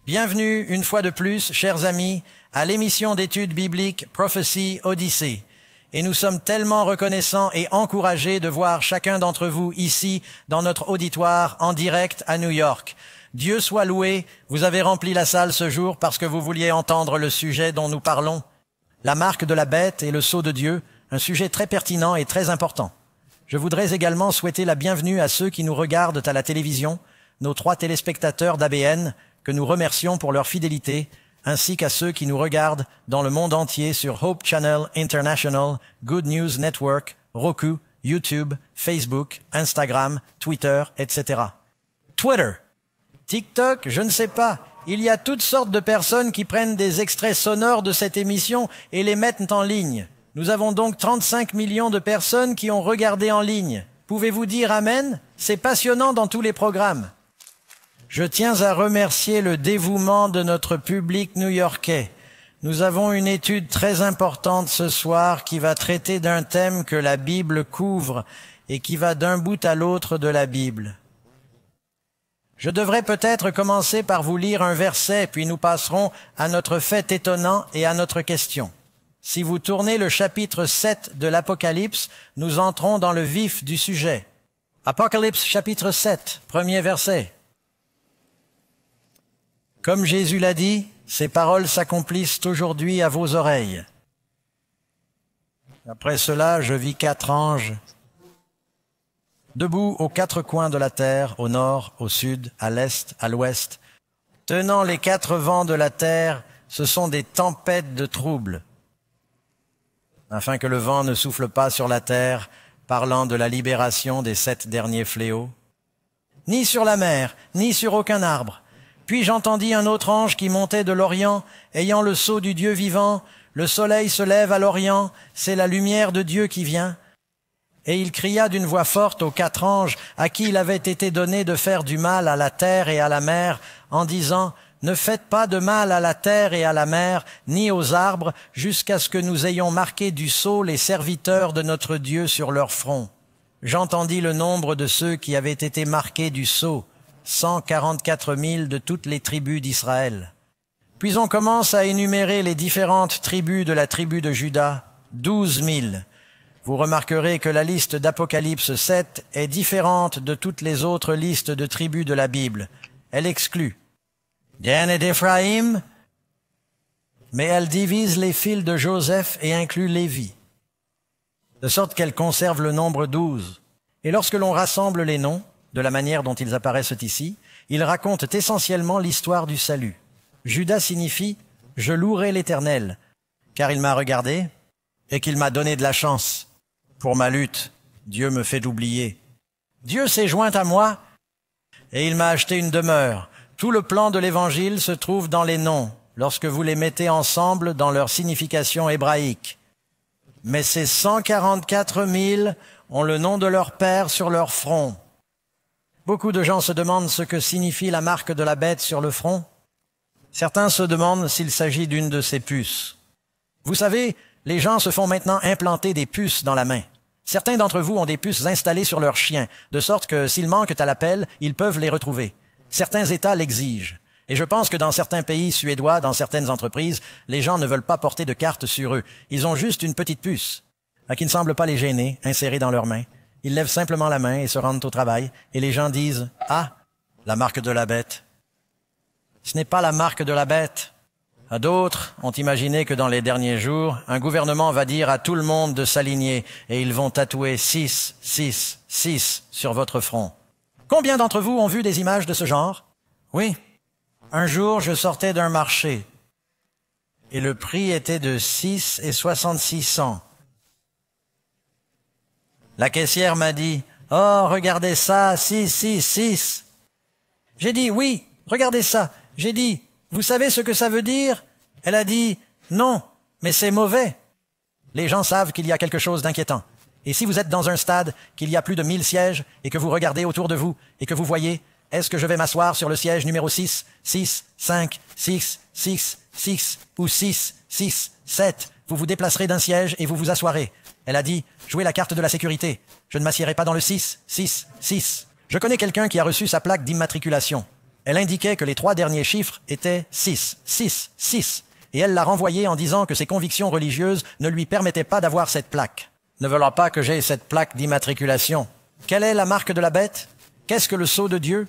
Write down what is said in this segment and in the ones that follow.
Bienvenue une fois de plus, chers amis, à l'émission d'études bibliques Prophecy Odyssey. Et nous sommes tellement reconnaissants et encouragés de voir chacun d'entre vous ici dans notre auditoire en direct à New York. Dieu soit loué, vous avez rempli la salle ce jour parce que vous vouliez entendre le sujet dont nous parlons. La marque de la bête et le sceau de Dieu, un sujet très pertinent et très important. Je voudrais également souhaiter la bienvenue à ceux qui nous regardent à la télévision, nos 3 téléspectateurs d'ABN, que nous remercions pour leur fidélité, ainsi qu'à ceux qui nous regardent dans le monde entier sur Hope Channel International, Good News Network, Roku, YouTube, Facebook, Instagram, Twitter, etc. Twitter, TikTok, je ne sais pas. Il y a toutes sortes de personnes qui prennent des extraits sonores de cette émission et les mettent en ligne. Nous avons donc 35 millions de personnes qui ont regardé en ligne. Pouvez-vous dire Amen? C'est passionnant dans tous les programmes. Je tiens à remercier le dévouement de notre public new-yorkais. Nous avons une étude très importante ce soir qui va traiter d'un thème que la Bible couvre et qui va d'un bout à l'autre de la Bible. Je devrais peut-être commencer par vous lire un verset, puis nous passerons à notre fait étonnant et à notre question. Si vous tournez le chapitre 7 de l'Apocalypse, nous entrons dans le vif du sujet. Apocalypse chapitre 7, premier verset. Comme Jésus l'a dit, ces paroles s'accomplissent aujourd'hui à vos oreilles. Après cela, je vis 4 anges, debout aux 4 coins de la terre, au nord, au sud, à l'est, à l'ouest. Tenant les 4 vents de la terre, ce sont des tempêtes de trouble, afin que le vent ne souffle pas sur la terre, parlant de la libération des 7 derniers fléaux, ni sur la mer, ni sur aucun arbre. Puis j'entendis un autre ange qui montait de l'Orient, ayant le sceau du Dieu vivant. Le soleil se lève à l'Orient, c'est la lumière de Dieu qui vient. Et il cria d'une voix forte aux 4 anges à qui il avait été donné de faire du mal à la terre et à la mer, en disant « Ne faites pas de mal à la terre et à la mer, ni aux arbres, jusqu'à ce que nous ayons marqué du sceau les serviteurs de notre Dieu sur leur front. » J'entendis le nombre de ceux qui avaient été marqués du sceau, 144 000 de toutes les tribus d'Israël. Puis on commence à énumérer les différentes tribus de la tribu de Juda, 12 000. Vous remarquerez que la liste d'Apocalypse 7 est différente de toutes les autres listes de tribus de la Bible. Elle exclut Dan et d'Éphraïm, mais elle divise les fils de Joseph et inclut Lévi, de sorte qu'elle conserve le nombre 12. Et lorsque l'on rassemble les noms, de la manière dont ils apparaissent ici, ils racontent essentiellement l'histoire du salut. Judas signifie « Je louerai l'Éternel, car il m'a regardé et qu'il m'a donné de la chance. Pour ma lutte, Dieu me fait oublier. Dieu s'est joint à moi et il m'a acheté une demeure. » Tout le plan de l'Évangile se trouve dans les noms, lorsque vous les mettez ensemble dans leur signification hébraïque. Mais ces 144 000 ont le nom de leur père sur leur front. Beaucoup de gens se demandent ce que signifie la marque de la bête sur le front. Certains se demandent s'il s'agit d'une de ces puces. Vous savez, les gens se font maintenant implanter des puces dans la main. Certains d'entre vous ont des puces installées sur leurs chiens, de sorte que s'ils manquent à l'appel, ils peuvent les retrouver. Certains États l'exigent. Et je pense que dans certains pays suédois, dans certaines entreprises, les gens ne veulent pas porter de carte sur eux. Ils ont juste une petite puce, qui ne semble pas les gêner, insérée dans leurs mains. Ils lèvent simplement la main et se rendent au travail, et les gens disent « Ah, la marque de la bête ». Ce n'est pas la marque de la bête. D'autres ont imaginé que dans les derniers jours, un gouvernement va dire à tout le monde de s'aligner, et ils vont tatouer 6, 6, 6 sur votre front. Combien d'entre vous ont vu des images de ce genre? Oui. Un jour, je sortais d'un marché, et le prix était de 6 et 66 cents. La caissière m'a dit, « Oh, regardez ça, 6, 6, 6. » J'ai dit, « Oui, regardez ça. » J'ai dit, « Vous savez ce que ça veut dire? » Elle a dit, « Non, mais c'est mauvais. » Les gens savent qu'il y a quelque chose d'inquiétant. Et si vous êtes dans un stade, qu'il y a plus de 1000 sièges, et que vous regardez autour de vous, et que vous voyez, est-ce que je vais m'asseoir sur le siège numéro 6, 6, 5, 6, 6, 6, ou 6, 6, 7, vous vous déplacerez d'un siège et vous vous assoirez. Elle a dit, jouez la carte de la sécurité. Je ne m'assiérai pas dans le 6, 6, 6. Je connais quelqu'un qui a reçu sa plaque d'immatriculation. Elle indiquait que les 3 derniers chiffres étaient 6, 6, 6. Et elle l'a renvoyé en disant que ses convictions religieuses ne lui permettaient pas d'avoir cette plaque. Ne voulant pas que j'aie cette plaque d'immatriculation. Quelle est la marque de la bête? Qu'est-ce que le sceau de Dieu?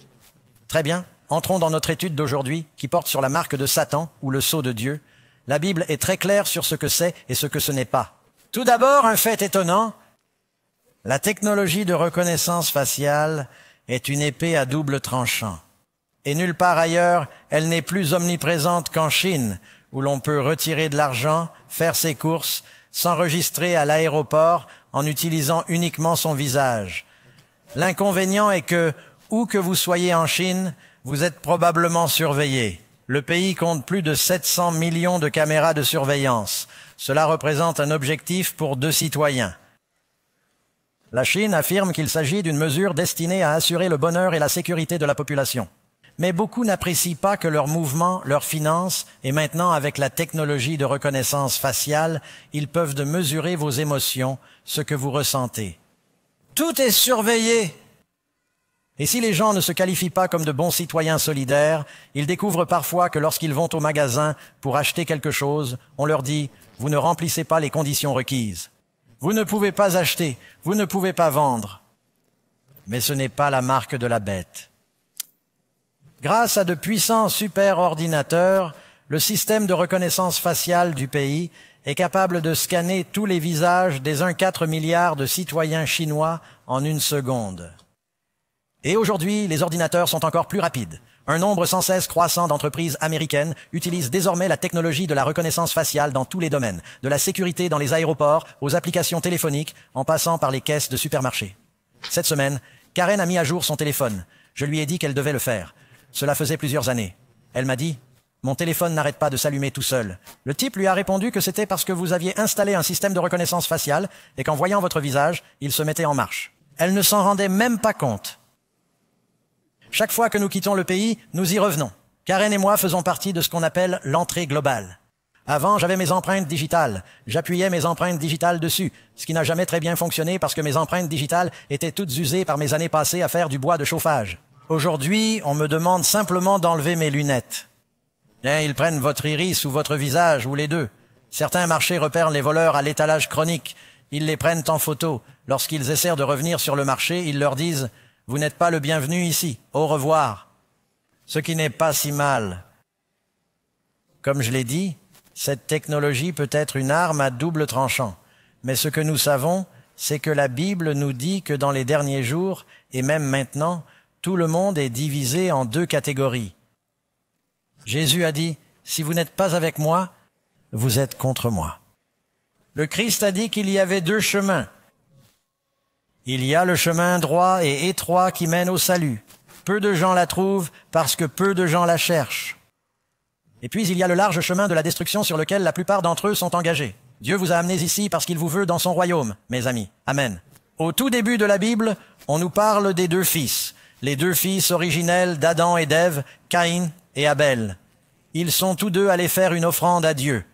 Très bien, entrons dans notre étude d'aujourd'hui qui porte sur la marque de Satan ou le sceau de Dieu. La Bible est très claire sur ce que c'est et ce que ce n'est pas. Tout d'abord, un fait étonnant. La technologie de reconnaissance faciale est une épée à double tranchant. Et nulle part ailleurs, elle n'est plus omniprésente qu'en Chine, où l'on peut retirer de l'argent, faire ses courses, s'enregistrer à l'aéroport en utilisant uniquement son visage. L'inconvénient est que, où que vous soyez en Chine, vous êtes probablement surveillé. Le pays compte plus de 700 millions de caméras de surveillance. Cela représente un objectif pour 2 citoyens. La Chine affirme qu'il s'agit d'une mesure destinée à assurer le bonheur et la sécurité de la population. Mais beaucoup n'apprécient pas que leur mouvement, leurs finances, et maintenant avec la technologie de reconnaissance faciale, ils peuvent de mesurer vos émotions, ce que vous ressentez. Tout est surveillé. Et si les gens ne se qualifient pas comme de bons citoyens solidaires, ils découvrent parfois que lorsqu'ils vont au magasin pour acheter quelque chose, on leur dit « Vous ne remplissez pas les conditions requises. Vous ne pouvez pas acheter, vous ne pouvez pas vendre. » Mais ce n'est pas la marque de la bête. Grâce à de puissants superordinateurs, le système de reconnaissance faciale du pays est capable de scanner tous les visages des 1,4 milliard de citoyens chinois en 1 seconde. Et aujourd'hui, les ordinateurs sont encore plus rapides. Un nombre sans cesse croissant d'entreprises américaines utilisent désormais la technologie de la reconnaissance faciale dans tous les domaines, de la sécurité dans les aéroports, aux applications téléphoniques, en passant par les caisses de supermarchés. Cette semaine, Karen a mis à jour son téléphone. Je lui ai dit qu'elle devait le faire. Cela faisait plusieurs années. Elle m'a dit « Mon téléphone n'arrête pas de s'allumer tout seul. » Le type lui a répondu que c'était parce que vous aviez installé un système de reconnaissance faciale et qu'en voyant votre visage, il se mettait en marche. Elle ne s'en rendait même pas compte. Chaque fois que nous quittons le pays, nous y revenons. Karen et moi faisons partie de ce qu'on appelle l'entrée globale. Avant, j'avais mes empreintes digitales. J'appuyais mes empreintes digitales dessus, ce qui n'a jamais très bien fonctionné parce que mes empreintes digitales étaient toutes usées par mes années passées à faire du bois de chauffage. Aujourd'hui, on me demande simplement d'enlever mes lunettes. Bien, ils prennent votre iris ou votre visage, ou les deux. Certains marchés repèrent les voleurs à l'étalage chronique. Ils les prennent en photo. Lorsqu'ils essaient de revenir sur le marché, ils leur disent « Vous n'êtes pas le bienvenu ici. Au revoir. » Ce qui n'est pas si mal. Comme je l'ai dit, cette technologie peut être une arme à double tranchant. Mais ce que nous savons, c'est que la Bible nous dit que dans les derniers jours, et même maintenant, tout le monde est divisé en 2 catégories. Jésus a dit, « Si vous n'êtes pas avec moi, vous êtes contre moi. » Le Christ a dit qu'il y avait 2 chemins. Il y a le chemin droit et étroit qui mène au salut. Peu de gens la trouvent parce que peu de gens la cherchent. Et puis il y a le large chemin de la destruction sur lequel la plupart d'entre eux sont engagés. Dieu vous a amenés ici parce qu'il vous veut dans son royaume, mes amis. Amen. Au tout début de la Bible, on nous parle des 2 fils. Les 2 fils originels d'Adam et d'Ève, Caïn et Abel. Ils sont tous 2 allés faire une offrande à Dieu.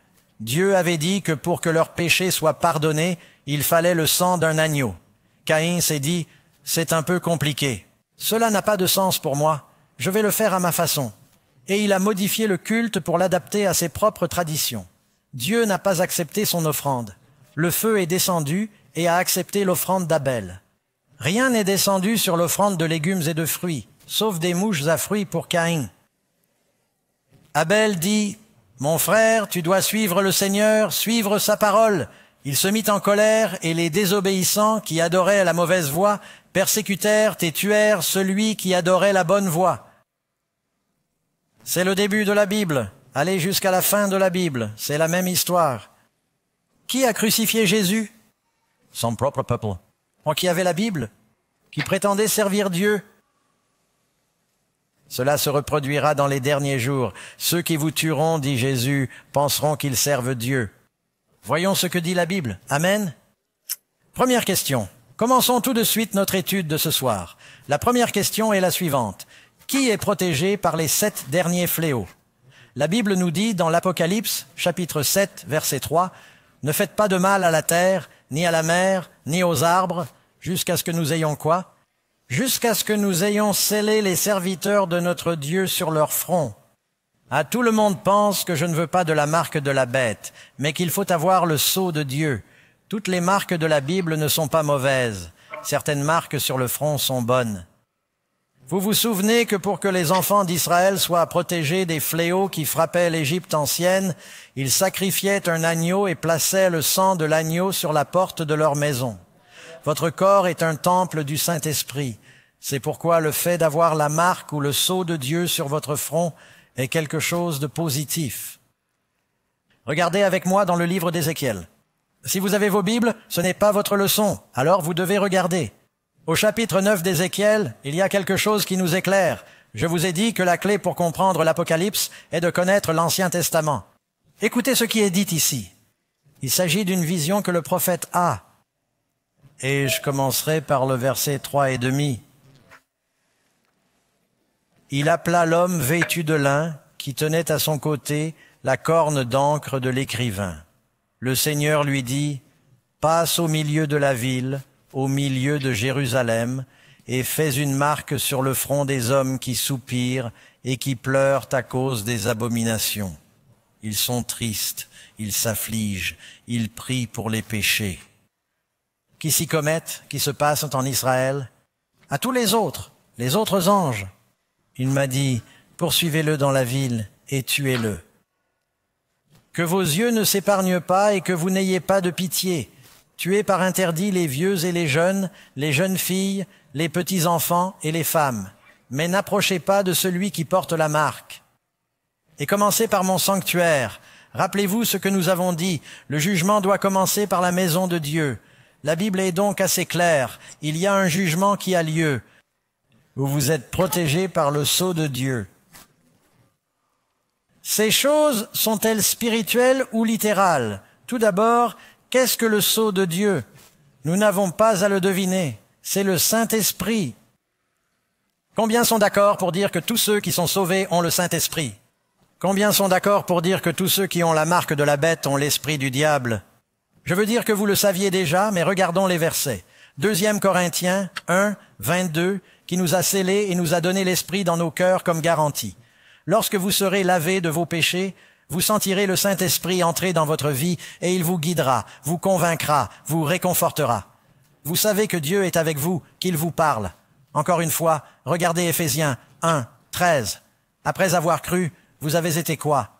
Dieu avait dit que pour que leurs péchés soient pardonnés, il fallait le sang d'un agneau. Caïn s'est dit, « C'est un peu compliqué. Cela n'a pas de sens pour moi. Je vais le faire à ma façon. » Et il a modifié le culte pour l'adapter à ses propres traditions. Dieu n'a pas accepté son offrande. Le feu est descendu et a accepté l'offrande d'Abel. Rien n'est descendu sur l'offrande de légumes et de fruits, sauf des mouches à fruits pour Caïn. Abel dit, « Mon frère, tu dois suivre le Seigneur, suivre sa parole. » Il se mit en colère et les désobéissants qui adoraient la mauvaise voie persécutèrent et tuèrent celui qui adorait la bonne voie. C'est le début de la Bible. Allez jusqu'à la fin de la Bible. C'est la même histoire. Qui a crucifié Jésus? Son propre peuple. Qui avait la Bible? Qui prétendait servir Dieu? Cela se reproduira dans les derniers jours. Ceux qui vous tueront, dit Jésus, penseront qu'ils servent Dieu. Voyons ce que dit la Bible. Amen. Première question. Commençons tout de suite notre étude de ce soir. La première question est la suivante. Qui est protégé par les 7 derniers fléaux? La Bible nous dit dans l'Apocalypse, chapitre 7, verset 3, « Ne faites pas de mal à la terre, ni à la mer, ni aux arbres, jusqu'à ce que nous ayons quoi? jusqu'à ce que nous ayons scellé les serviteurs de notre Dieu sur leur front. À tout le monde pense que je ne veux pas de la marque de la bête, mais qu'il faut avoir le sceau de Dieu. Toutes les marques de la Bible ne sont pas mauvaises. Certaines marques sur le front sont bonnes. Vous vous souvenez que pour que les enfants d'Israël soient protégés des fléaux qui frappaient l'Égypte ancienne, ils sacrifiaient un agneau et plaçaient le sang de l'agneau sur la porte de leur maison. Votre corps est un temple du Saint-Esprit. C'est pourquoi le fait d'avoir la marque ou le sceau de Dieu sur votre front est quelque chose de positif. Regardez avec moi dans le livre d'Ézéchiel. Si vous avez vos Bibles, ce n'est pas votre leçon, alors vous devez regarder. Au chapitre 9 d'Ézéchiel, il y a quelque chose qui nous éclaire. Je vous ai dit que la clé pour comprendre l'Apocalypse est de connaître l'Ancien Testament. Écoutez ce qui est dit ici. Il s'agit d'une vision que le prophète a. Et je commencerai par le verset 3,5. Il appela l'homme vêtu de lin qui tenait à son côté la corne d'encre de l'écrivain. Le Seigneur lui dit, « Passe au milieu de la ville, au milieu de Jérusalem, et fais une marque sur le front des hommes qui soupirent et qui pleurent à cause des abominations. Ils sont tristes, ils s'affligent, ils prient pour les péchés. » Qui s'y commettent, qui se passent en Israël? À tous les autres anges. Il m'a dit, poursuivez-le dans la ville et tuez-le. Que vos yeux ne s'épargnent pas et que vous n'ayez pas de pitié. Tuez par interdit les vieux et les jeunes filles, les petits-enfants et les femmes. Mais n'approchez pas de celui qui porte la marque. Et commencez par mon sanctuaire. Rappelez-vous ce que nous avons dit. Le jugement doit commencer par la maison de Dieu. La Bible est donc assez claire. Il y a un jugement qui a lieu. Vous êtes protégés par le sceau de Dieu. Ces choses sont-elles spirituelles ou littérales? Tout d'abord, qu'est-ce que le sceau de Dieu? Nous n'avons pas à le deviner. C'est le Saint-Esprit. Combien sont d'accord pour dire que tous ceux qui sont sauvés ont le Saint-Esprit? Combien sont d'accord pour dire que tous ceux qui ont la marque de la bête ont l'esprit du diable? Je veux dire que vous le saviez déjà, mais regardons les versets. 2 Corinthiens 1, 22, qui nous a scellés et nous a donné l'esprit dans nos cœurs comme garantie. Lorsque vous serez lavés de vos péchés, vous sentirez le Saint-Esprit entrer dans votre vie et il vous guidera, vous convaincra, vous réconfortera. Vous savez que Dieu est avec vous, qu'il vous parle. Encore une fois, regardez Éphésiens 1, 13. Après avoir cru, vous avez été quoi?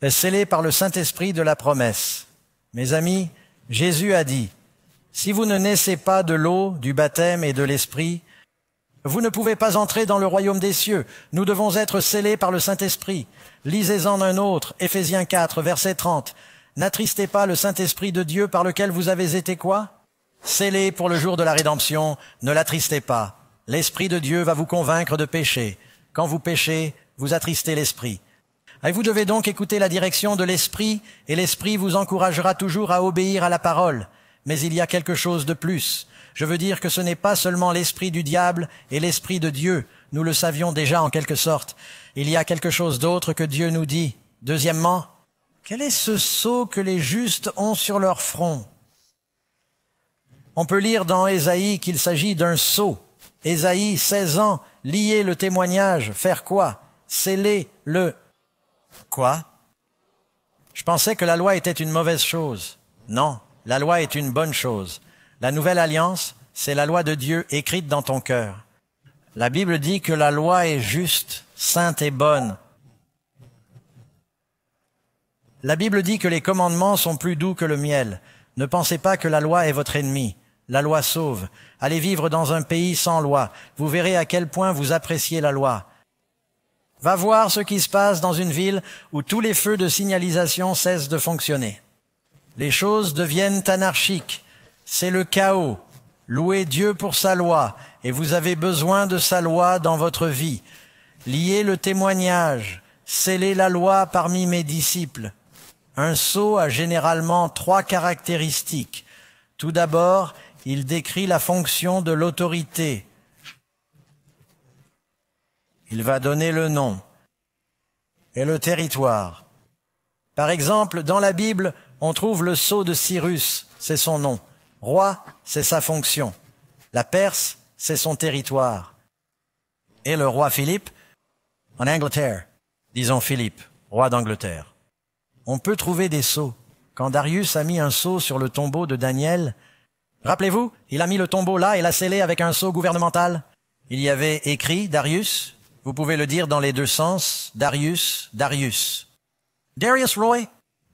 Scellés par le Saint-Esprit de la promesse. Mes amis, Jésus a dit, « Si vous ne naissez pas de l'eau, du baptême et de l'Esprit, vous ne pouvez pas entrer dans le royaume des cieux. Nous devons être scellés par le Saint-Esprit. » Lisez-en un autre, Éphésiens 4, verset 30. « N'attristez pas le Saint-Esprit de Dieu par lequel vous avez été quoi? Scellés pour le jour de la rédemption, ne l'attristez pas. L'Esprit de Dieu va vous convaincre de pécher. Quand vous péchez, vous attristez l'Esprit. Et vous devez donc écouter la direction de l'Esprit, et l'Esprit vous encouragera toujours à obéir à la parole. Mais il y a quelque chose de plus. Je veux dire que ce n'est pas seulement l'esprit du diable et l'esprit de Dieu. Nous le savions déjà en quelque sorte. Il y a quelque chose d'autre que Dieu nous dit. Deuxièmement, quel est ce sceau que les justes ont sur leur front? On peut lire dans Ésaïe qu'il s'agit d'un sceau. Ésaïe, 16 ans, lier le témoignage, faire quoi? Sceller le... Quoi? Je pensais que la loi était une mauvaise chose. Non, la loi est une bonne chose. La nouvelle alliance, c'est la loi de Dieu écrite dans ton cœur. La Bible dit que la loi est juste, sainte et bonne. La Bible dit que les commandements sont plus doux que le miel. Ne pensez pas que la loi est votre ennemi. La loi sauve. Allez vivre dans un pays sans loi. Vous verrez à quel point vous appréciez la loi. Va voir ce qui se passe dans une ville où tous les feux de signalisation cessent de fonctionner. Les choses deviennent anarchiques. C'est le chaos. Louez Dieu pour sa loi, et vous avez besoin de sa loi dans votre vie. Liez le témoignage, scellez la loi parmi mes disciples. Un sceau a généralement 3 caractéristiques. Tout d'abord, il décrit la fonction de l'autorité. Il va donner le nom et le territoire. Par exemple, dans la Bible, on trouve le sceau de Cyrus, c'est son nom. Roi, c'est sa fonction. La Perse, c'est son territoire. Et le roi Philippe, en Angleterre, disons Philippe, roi d'Angleterre. On peut trouver des sceaux. Quand Darius a mis un sceau sur le tombeau de Daniel, rappelez-vous, il a mis le tombeau là et l'a scellé avec un sceau gouvernemental. Il y avait écrit Darius, vous pouvez le dire dans les deux sens, Darius, Darius. Darius Roy,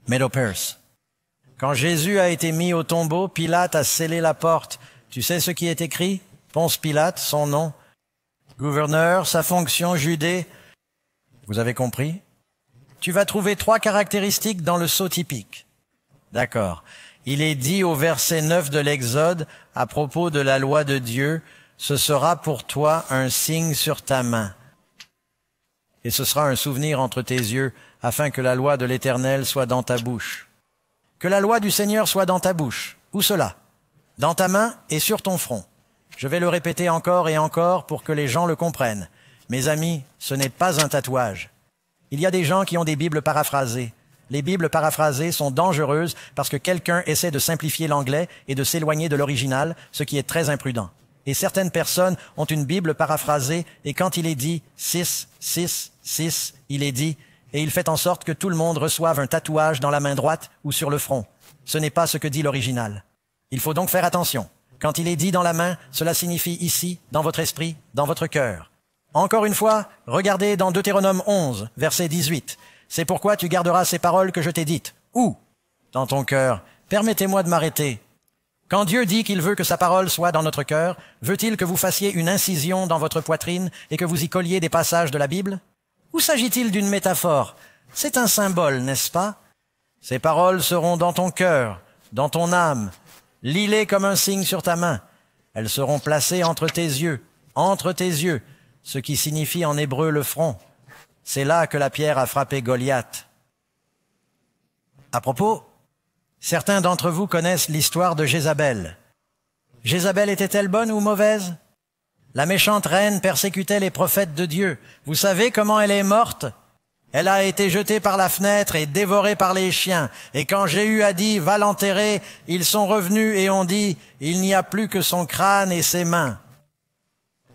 Meadow Pearce. Quand Jésus a été mis au tombeau, Pilate a scellé la porte. Tu sais ce qui est écrit? Ponce Pilate, son nom. Gouverneur, sa fonction, Judée. Vous avez compris? Tu vas trouver 3 caractéristiques dans le sceau typique. D'accord. Il est dit au verset 9 de l'Exode, à propos de la loi de Dieu, ce sera pour toi un signe sur ta main. Et ce sera un souvenir entre tes yeux, afin que la loi de l'Éternel soit dans ta bouche. Que la loi du Seigneur soit dans ta bouche. Où cela? Dans ta main et sur ton front. Je vais le répéter encore et encore pour que les gens le comprennent. Mes amis, ce n'est pas un tatouage. Il y a des gens qui ont des Bibles paraphrasées. Les Bibles paraphrasées sont dangereuses parce que quelqu'un essaie de simplifier l'anglais et de s'éloigner de l'original, ce qui est très imprudent. Et certaines personnes ont une Bible paraphrasée et quand il est dit 6, 6, 6, il est dit et il fait en sorte que tout le monde reçoive un tatouage dans la main droite ou sur le front. Ce n'est pas ce que dit l'original. Il faut donc faire attention. Quand il est dit dans la main, cela signifie ici, dans votre esprit, dans votre cœur. Encore une fois, regardez dans Deutéronome 11, verset 18. C'est pourquoi tu garderas ces paroles que je t'ai dites. Où? Dans ton cœur. Permettez-moi de m'arrêter. Quand Dieu dit qu'il veut que sa parole soit dans notre cœur, veut-il que vous fassiez une incision dans votre poitrine et que vous y colliez des passages de la Bible? Ou s'agit-il d'une métaphore? C'est un symbole, n'est-ce pas? Ces paroles seront dans ton cœur, dans ton âme. Lis-les comme un signe sur ta main. Elles seront placées entre tes yeux, ce qui signifie en hébreu le front. C'est là que la pierre a frappé Goliath. À propos, certains d'entre vous connaissent l'histoire de Jézabel. Jézabel était-elle bonne ou mauvaise? La méchante reine persécutait les prophètes de Dieu. Vous savez comment elle est morte? Elle a été jetée par la fenêtre et dévorée par les chiens. Et quand Jéhu a dit « Va l'enterrer », ils sont revenus et ont dit « Il n'y a plus que son crâne et ses mains. »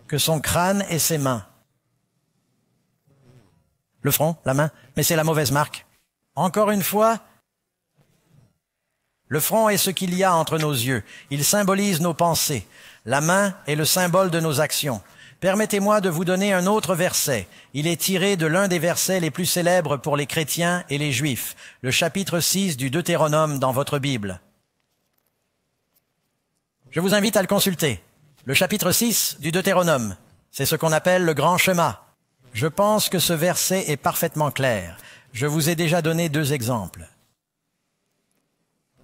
Que son crâne et ses mains. Le front, la main, mais c'est la mauvaise marque. Encore une fois, le front est ce qu'il y a entre nos yeux. Il symbolise nos pensées. La main est le symbole de nos actions. Permettez-moi de vous donner un autre verset. Il est tiré de l'un des versets les plus célèbres pour les chrétiens et les juifs, le chapitre 6 du Deutéronome dans votre Bible. Je vous invite à le consulter. Le chapitre 6 du Deutéronome, c'est ce qu'on appelle le grand schéma. Je pense que ce verset est parfaitement clair. Je vous ai déjà donné 2 exemples.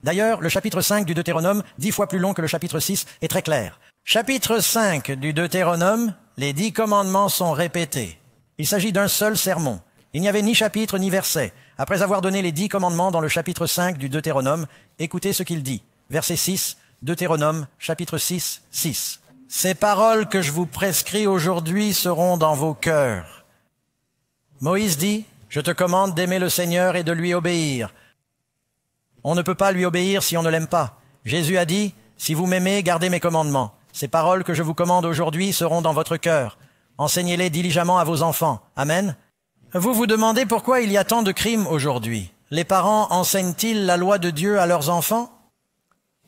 D'ailleurs, le chapitre 5 du Deutéronome, 10 fois plus long que le chapitre 6, est très clair. Chapitre 5 du Deutéronome, les 10 commandements sont répétés. Il s'agit d'un seul sermon. Il n'y avait ni chapitre ni verset. Après avoir donné les 10 commandements dans le chapitre 5 du Deutéronome, écoutez ce qu'il dit. Verset 6, Deutéronome, chapitre 6, 6. Ces paroles que je vous prescris aujourd'hui seront dans vos cœurs. Moïse dit, je te commande d'aimer le Seigneur et de lui obéir. On ne peut pas lui obéir si on ne l'aime pas. Jésus a dit, si vous m'aimez, gardez mes commandements. Ces paroles que je vous commande aujourd'hui seront dans votre cœur. Enseignez-les diligemment à vos enfants. Amen. Vous vous demandez pourquoi il y a tant de crimes aujourd'hui. Les parents enseignent-ils la loi de Dieu à leurs enfants?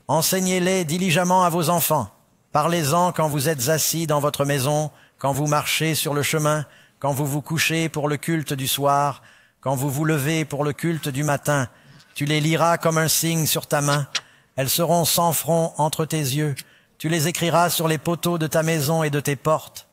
Enseignez-les diligemment à vos enfants. Parlez-en quand vous êtes assis dans votre maison, quand vous marchez sur le chemin, quand vous vous couchez pour le culte du soir, quand vous vous levez pour le culte du matin. Tu les liras comme un signe sur ta main. Elles seront sans front entre tes yeux. Tu les écriras sur les poteaux de ta maison et de tes portes.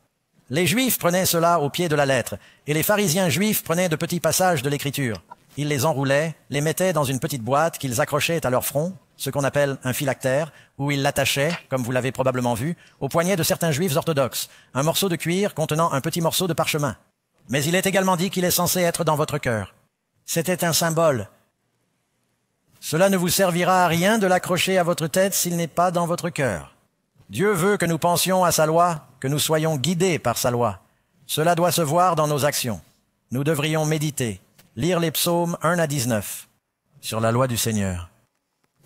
Les Juifs prenaient cela au pied de la lettre, et les pharisiens juifs prenaient de petits passages de l'Écriture. Ils les enroulaient, les mettaient dans une petite boîte qu'ils accrochaient à leur front, ce qu'on appelle un phylactère, où ils l'attachaient, comme vous l'avez probablement vu, au poignet de certains juifs orthodoxes, un morceau de cuir contenant un petit morceau de parchemin. Mais il est également dit qu'il est censé être dans votre cœur. C'était un symbole. Cela ne vous servira à rien de l'accrocher à votre tête s'il n'est pas dans votre cœur. Dieu veut que nous pensions à sa loi, que nous soyons guidés par sa loi. Cela doit se voir dans nos actions. Nous devrions méditer, lire les psaumes 1 à 19 sur la loi du Seigneur.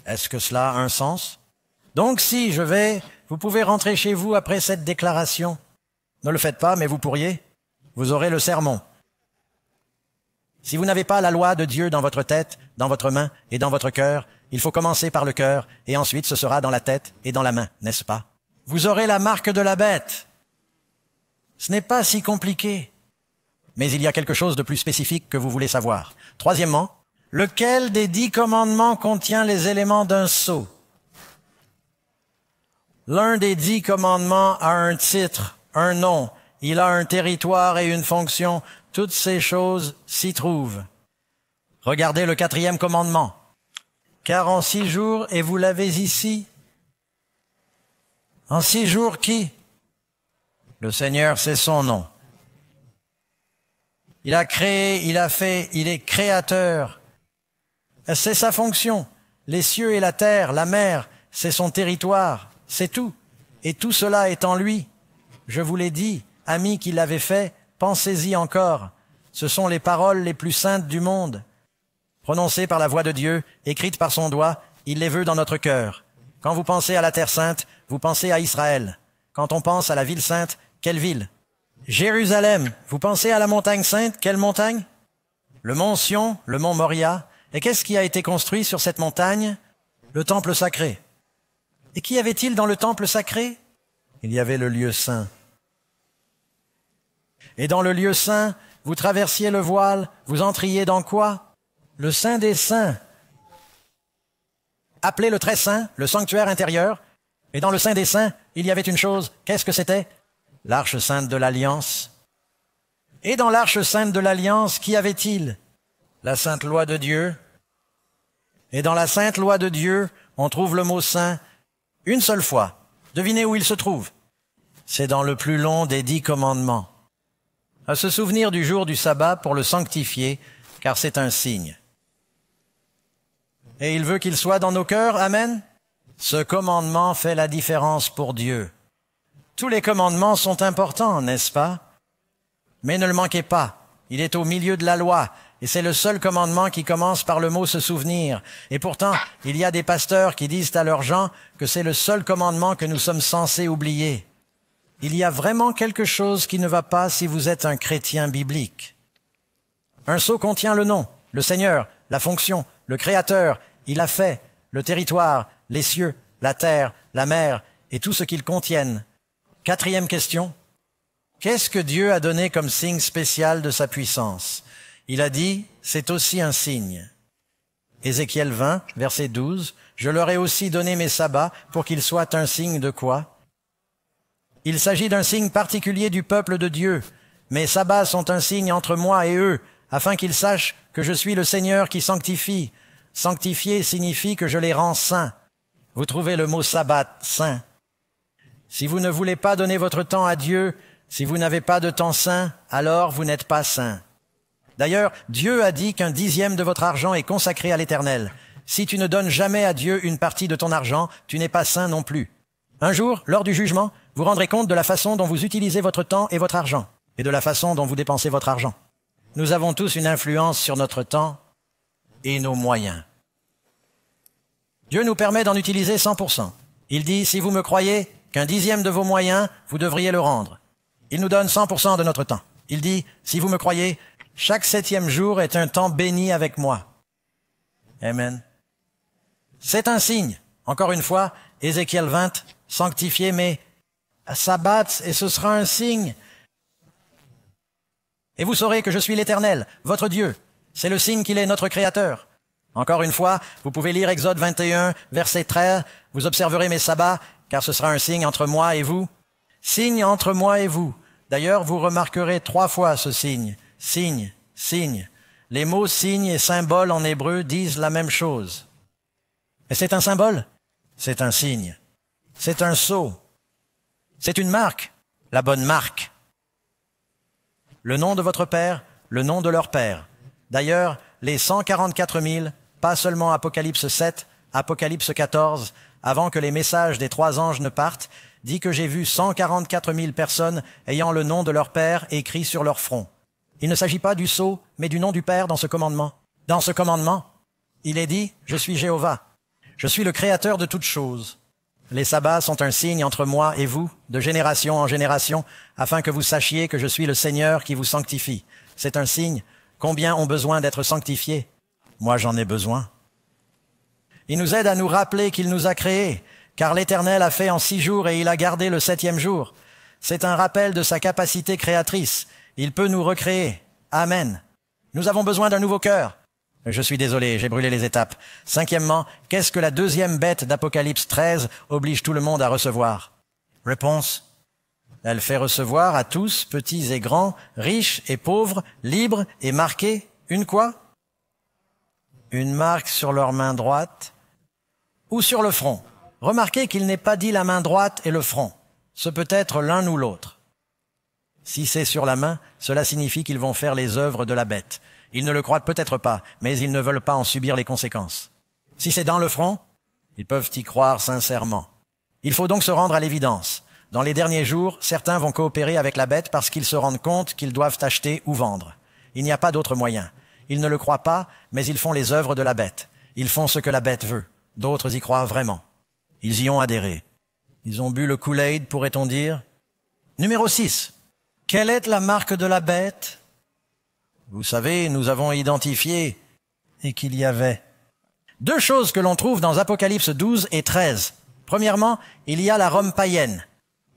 Est-ce que cela a un sens? Donc si je vais vous pouvez rentrer chez vous après cette déclaration. Ne le faites pas, mais vous pourriez. Vous aurez le sermon. Si vous n'avez pas la loi de Dieu dans votre tête, dans votre main et dans votre cœur, il faut commencer par le cœur, et ensuite ce sera dans la tête et dans la main, n'est-ce pas? Vous aurez la marque de la bête. Ce n'est pas si compliqué. Mais il y a quelque chose de plus spécifique que vous voulez savoir. Troisièmement, lequel des 10 commandements contient les éléments d'un sceau? L'un des 10 commandements a un titre, un nom, il a un territoire et une fonction. Toutes ces choses s'y trouvent. Regardez le 4e commandement. Car en 6 jours, et vous l'avez ici, en 6 jours qui? Le Seigneur, c'est son nom. Il a créé, il a fait, il est créateur. C'est sa fonction. Les cieux et la terre, la mer, c'est son territoire, c'est tout. Et tout cela est en lui. Je vous l'ai dit, amis qui l'avaient fait, pensez-y encore. Ce sont les paroles les plus saintes du monde. Prononcées par la voix de Dieu, écrites par son doigt, il les veut dans notre cœur. Quand vous pensez à la terre sainte, vous pensez à Israël. Quand on pense à la ville sainte, quelle ville? Jérusalem. Vous pensez à la montagne sainte, quelle montagne? Le mont Sion, le mont Moria. Et qu'est-ce qui a été construit sur cette montagne? Le temple sacré. Et qu'y avait-il dans le temple sacré? Il y avait le lieu saint. Et dans le lieu saint, vous traversiez le voile, vous entriez dans quoi? Le Saint des Saints. Appelé le Très Saint, le sanctuaire intérieur. Et dans le Saint des Saints, il y avait une chose. Qu'est-ce que c'était? L'Arche sainte de l'Alliance. Et dans l'Arche sainte de l'Alliance, qu'y avait-il? La Sainte Loi de Dieu. Et dans la Sainte Loi de Dieu, on trouve le mot saint une seule fois. Devinez où il se trouve? C'est dans le plus long des 10 commandements. À se souvenir du jour du sabbat pour le sanctifier, car c'est un signe. Et il veut qu'il soit dans nos cœurs, amen? Ce commandement fait la différence pour Dieu. Tous les commandements sont importants, n'est-ce pas? Mais ne le manquez pas, il est au milieu de la loi, et c'est le seul commandement qui commence par le mot « se souvenir ». Et pourtant, il y a des pasteurs qui disent à leurs gens que c'est le seul commandement que nous sommes censés oublier. Il y a vraiment quelque chose qui ne va pas si vous êtes un chrétien biblique. Un sceau contient le nom, le Seigneur, la fonction, le Créateur, il a fait, le territoire, les cieux, la terre, la mer et tout ce qu'ils contiennent. 4e question. Qu'est-ce que Dieu a donné comme signe spécial de sa puissance? Il a dit, c'est aussi un signe. Ézéchiel 20, verset 12, « Je leur ai aussi donné mes sabbats pour qu'ils soient un signe de quoi? » Il s'agit d'un signe particulier du peuple de Dieu. Mes sabbats sont un signe entre moi et eux, afin qu'ils sachent que je suis le Seigneur qui sanctifie. Sanctifier signifie que je les rends saints. Vous trouvez le mot sabbat, saint. Si vous ne voulez pas donner votre temps à Dieu, si vous n'avez pas de temps saint, alors vous n'êtes pas saint. D'ailleurs, Dieu a dit qu'un 10e de votre argent est consacré à l'Éternel. Si tu ne donnes jamais à Dieu une partie de ton argent, tu n'es pas saint non plus. Un jour, lors du jugement, vous rendrez compte de la façon dont vous utilisez votre temps et votre argent, et de la façon dont vous dépensez votre argent. Nous avons tous une influence sur notre temps et nos moyens. Dieu nous permet d'en utiliser 100%. Il dit, si vous me croyez, qu'un 10e de vos moyens, vous devriez le rendre. Il nous donne 100% de notre temps. Il dit, si vous me croyez, chaque 7e jour est un temps béni avec moi. Amen. C'est un signe. Encore une fois, Ézéchiel 20, sanctifiez mes sabbats, et ce sera un signe. Et vous saurez que je suis l'Éternel, votre Dieu. C'est le signe qu'il est notre Créateur. Encore une fois, vous pouvez lire Exode 21, verset 13, vous observerez mes sabbats, car ce sera un signe entre moi et vous. Signe entre moi et vous. D'ailleurs, vous remarquerez 3 fois ce signe. Signe, signe. Les mots signe et symbole en hébreu disent la même chose. Et c'est un symbole? C'est un signe. C'est un sceau. C'est une marque, la bonne marque. Le nom de votre père, le nom de leur père. D'ailleurs, les 144 000, pas seulement Apocalypse 7, Apocalypse 14, avant que les messages des 3 anges ne partent, dit que j'ai vu 144 000 personnes ayant le nom de leur père écrit sur leur front. Il ne s'agit pas du sceau, mais du nom du Père dans ce commandement. Dans ce commandement, il est dit, je suis Jéhovah. Je suis le créateur de toutes choses. Les sabbats sont un signe entre moi et vous, de génération en génération, afin que vous sachiez que je suis le Seigneur qui vous sanctifie. C'est un signe. Combien ont besoin d'être sanctifiés? Moi, j'en ai besoin. Il nous aide à nous rappeler qu'il nous a créés, car l'Éternel a fait en 6 jours et il a gardé le 7e jour. C'est un rappel de sa capacité créatrice. Il peut nous recréer. Amen. Nous avons besoin d'un nouveau cœur. Je suis désolé, j'ai brûlé les étapes. 5e, qu'est-ce que la 2e bête d'Apocalypse 13 oblige tout le monde à recevoir? Réponse. Elle fait recevoir à tous, petits et grands, riches et pauvres, libres et marqués, une quoi? Une marque sur leur main droite ou sur le front. Remarquez qu'il n'est pas dit la main droite et le front. Ce peut être l'un ou l'autre. Si c'est sur la main, cela signifie qu'ils vont faire les œuvres de la bête. Ils ne le croient peut-être pas, mais ils ne veulent pas en subir les conséquences. Si c'est dans le front, ils peuvent y croire sincèrement. Il faut donc se rendre à l'évidence. Dans les derniers jours, certains vont coopérer avec la bête parce qu'ils se rendent compte qu'ils doivent acheter ou vendre. Il n'y a pas d'autre moyen. Ils ne le croient pas, mais ils font les œuvres de la bête. Ils font ce que la bête veut. D'autres y croient vraiment. Ils y ont adhéré. Ils ont bu le Kool-Aid, pourrait-on dire. Numéro 6. Quelle est la marque de la bête? Vous savez, nous avons identifié et qu'il y avait 2 choses que l'on trouve dans Apocalypse 12 et 13. Premièrement, il y a la Rome païenne.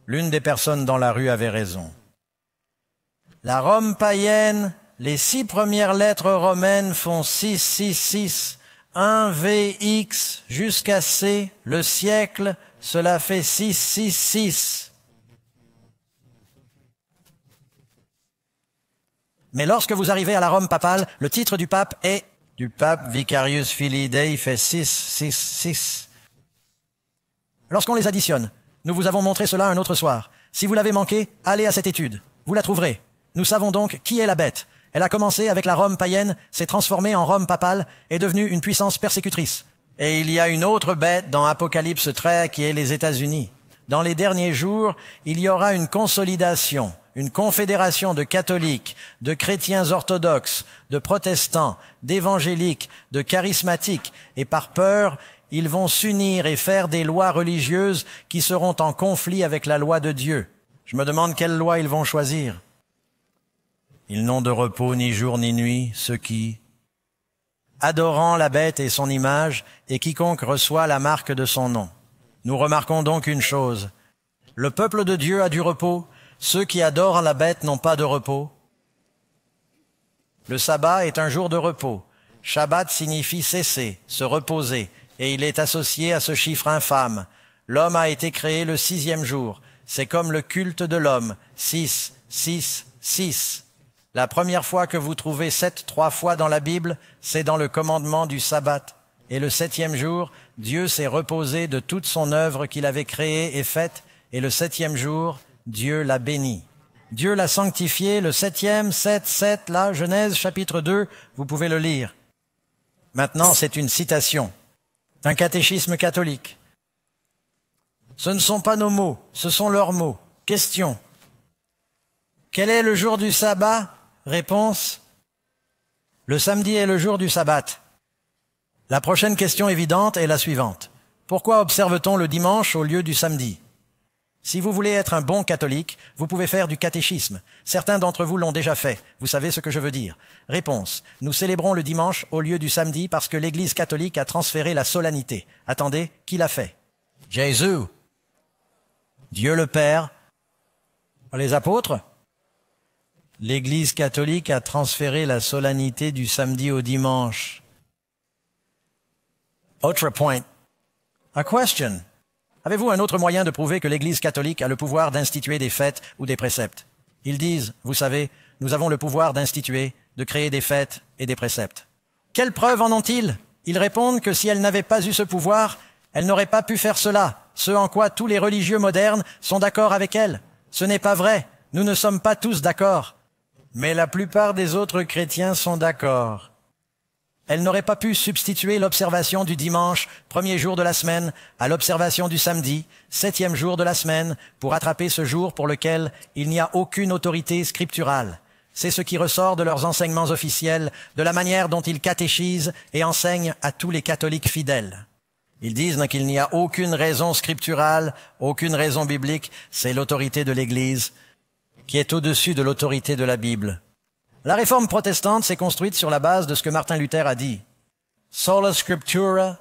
L'une des personnes dans la rue avait raison. La Rome païenne, les 6 premières lettres romaines font 666, 1 VX jusqu'à C, le siècle, cela fait 666. Mais lorsque vous arrivez à la Rome papale, le titre du pape est du pape Vicarius Filii Dei fait 666. Lorsqu'on les additionne, nous vous avons montré cela un autre soir. Si vous l'avez manqué, allez à cette étude. Vous la trouverez. Nous savons donc qui est la bête. Elle a commencé avec la Rome païenne, s'est transformée en Rome papale, est devenue une puissance persécutrice. Et il y a une autre bête dans Apocalypse 13 qui est les États-Unis. Dans les derniers jours, il y aura une consolidation, une confédération de catholiques, de chrétiens orthodoxes, de protestants, d'évangéliques, de charismatiques, et par peur, ils vont s'unir et faire des lois religieuses qui seront en conflit avec la loi de Dieu. Je me demande quelle loi ils vont choisir. Ils n'ont de repos ni jour ni nuit, ceux qui, adorant la bête et son image, et quiconque reçoit la marque de son nom. Nous remarquons donc une chose. Le peuple de Dieu a du repos. Ceux qui adorent la bête n'ont pas de repos. Le sabbat est un jour de repos. Shabbat signifie cesser, se reposer, et il est associé à ce chiffre infâme. L'homme a été créé le 6e jour. C'est comme le culte de l'homme. 6, 6, 6. La première fois que vous trouvez 7 3 fois dans la Bible, c'est dans le commandement du sabbat. Et le 7e jour, Dieu s'est reposé de toute son œuvre qu'il avait créée et faite, et le 7e jour, Dieu l'a béni. Dieu l'a sanctifié, le 7e, 7, 7, là, Genèse chapitre 2, vous pouvez le lire. Maintenant, c'est une citation d'un catéchisme catholique. Ce ne sont pas nos mots, ce sont leurs mots. Question. Quel est le jour du sabbat? Réponse. Le samedi est le jour du sabbat. La prochaine question évidente est la suivante. Pourquoi observe-t-on le dimanche au lieu du samedi? Si vous voulez être un bon catholique, vous pouvez faire du catéchisme. Certains d'entre vous l'ont déjà fait. Vous savez ce que je veux dire. Réponse. Nous célébrons le dimanche au lieu du samedi parce que l'Église catholique a transféré la solennité. Attendez, qui l'a fait? Jésus. Dieu le Père. Les apôtres? L'Église catholique a transféré la solennité du samedi au dimanche. Autre point. A question. Avez-vous un autre moyen de prouver que l'Église catholique a le pouvoir d'instituer des fêtes ou des préceptes? Ils disent, vous savez, nous avons le pouvoir d'instituer, de créer des fêtes et des préceptes. Quelles preuves en ont-ils? Ils répondent que si elles n'avaient pas eu ce pouvoir, elles n'auraient pas pu faire cela, ce en quoi tous les religieux modernes sont d'accord avec elles. Ce n'est pas vrai, nous ne sommes pas tous d'accord. Mais la plupart des autres chrétiens sont d'accord. Elle n'aurait pas pu substituer l'observation du dimanche, 1er jour de la semaine, à l'observation du samedi, 7e jour de la semaine, pour attraper ce jour pour lequel il n'y a aucune autorité scripturale. C'est ce qui ressort de leurs enseignements officiels, de la manière dont ils catéchisent et enseignent à tous les catholiques fidèles. Ils disent qu'il n'y a aucune raison scripturale, aucune raison biblique, c'est l'autorité de l'Église qui est au-dessus de l'autorité de la Bible. La réforme protestante s'est construite sur la base de ce que Martin Luther a dit. Sola Scriptura.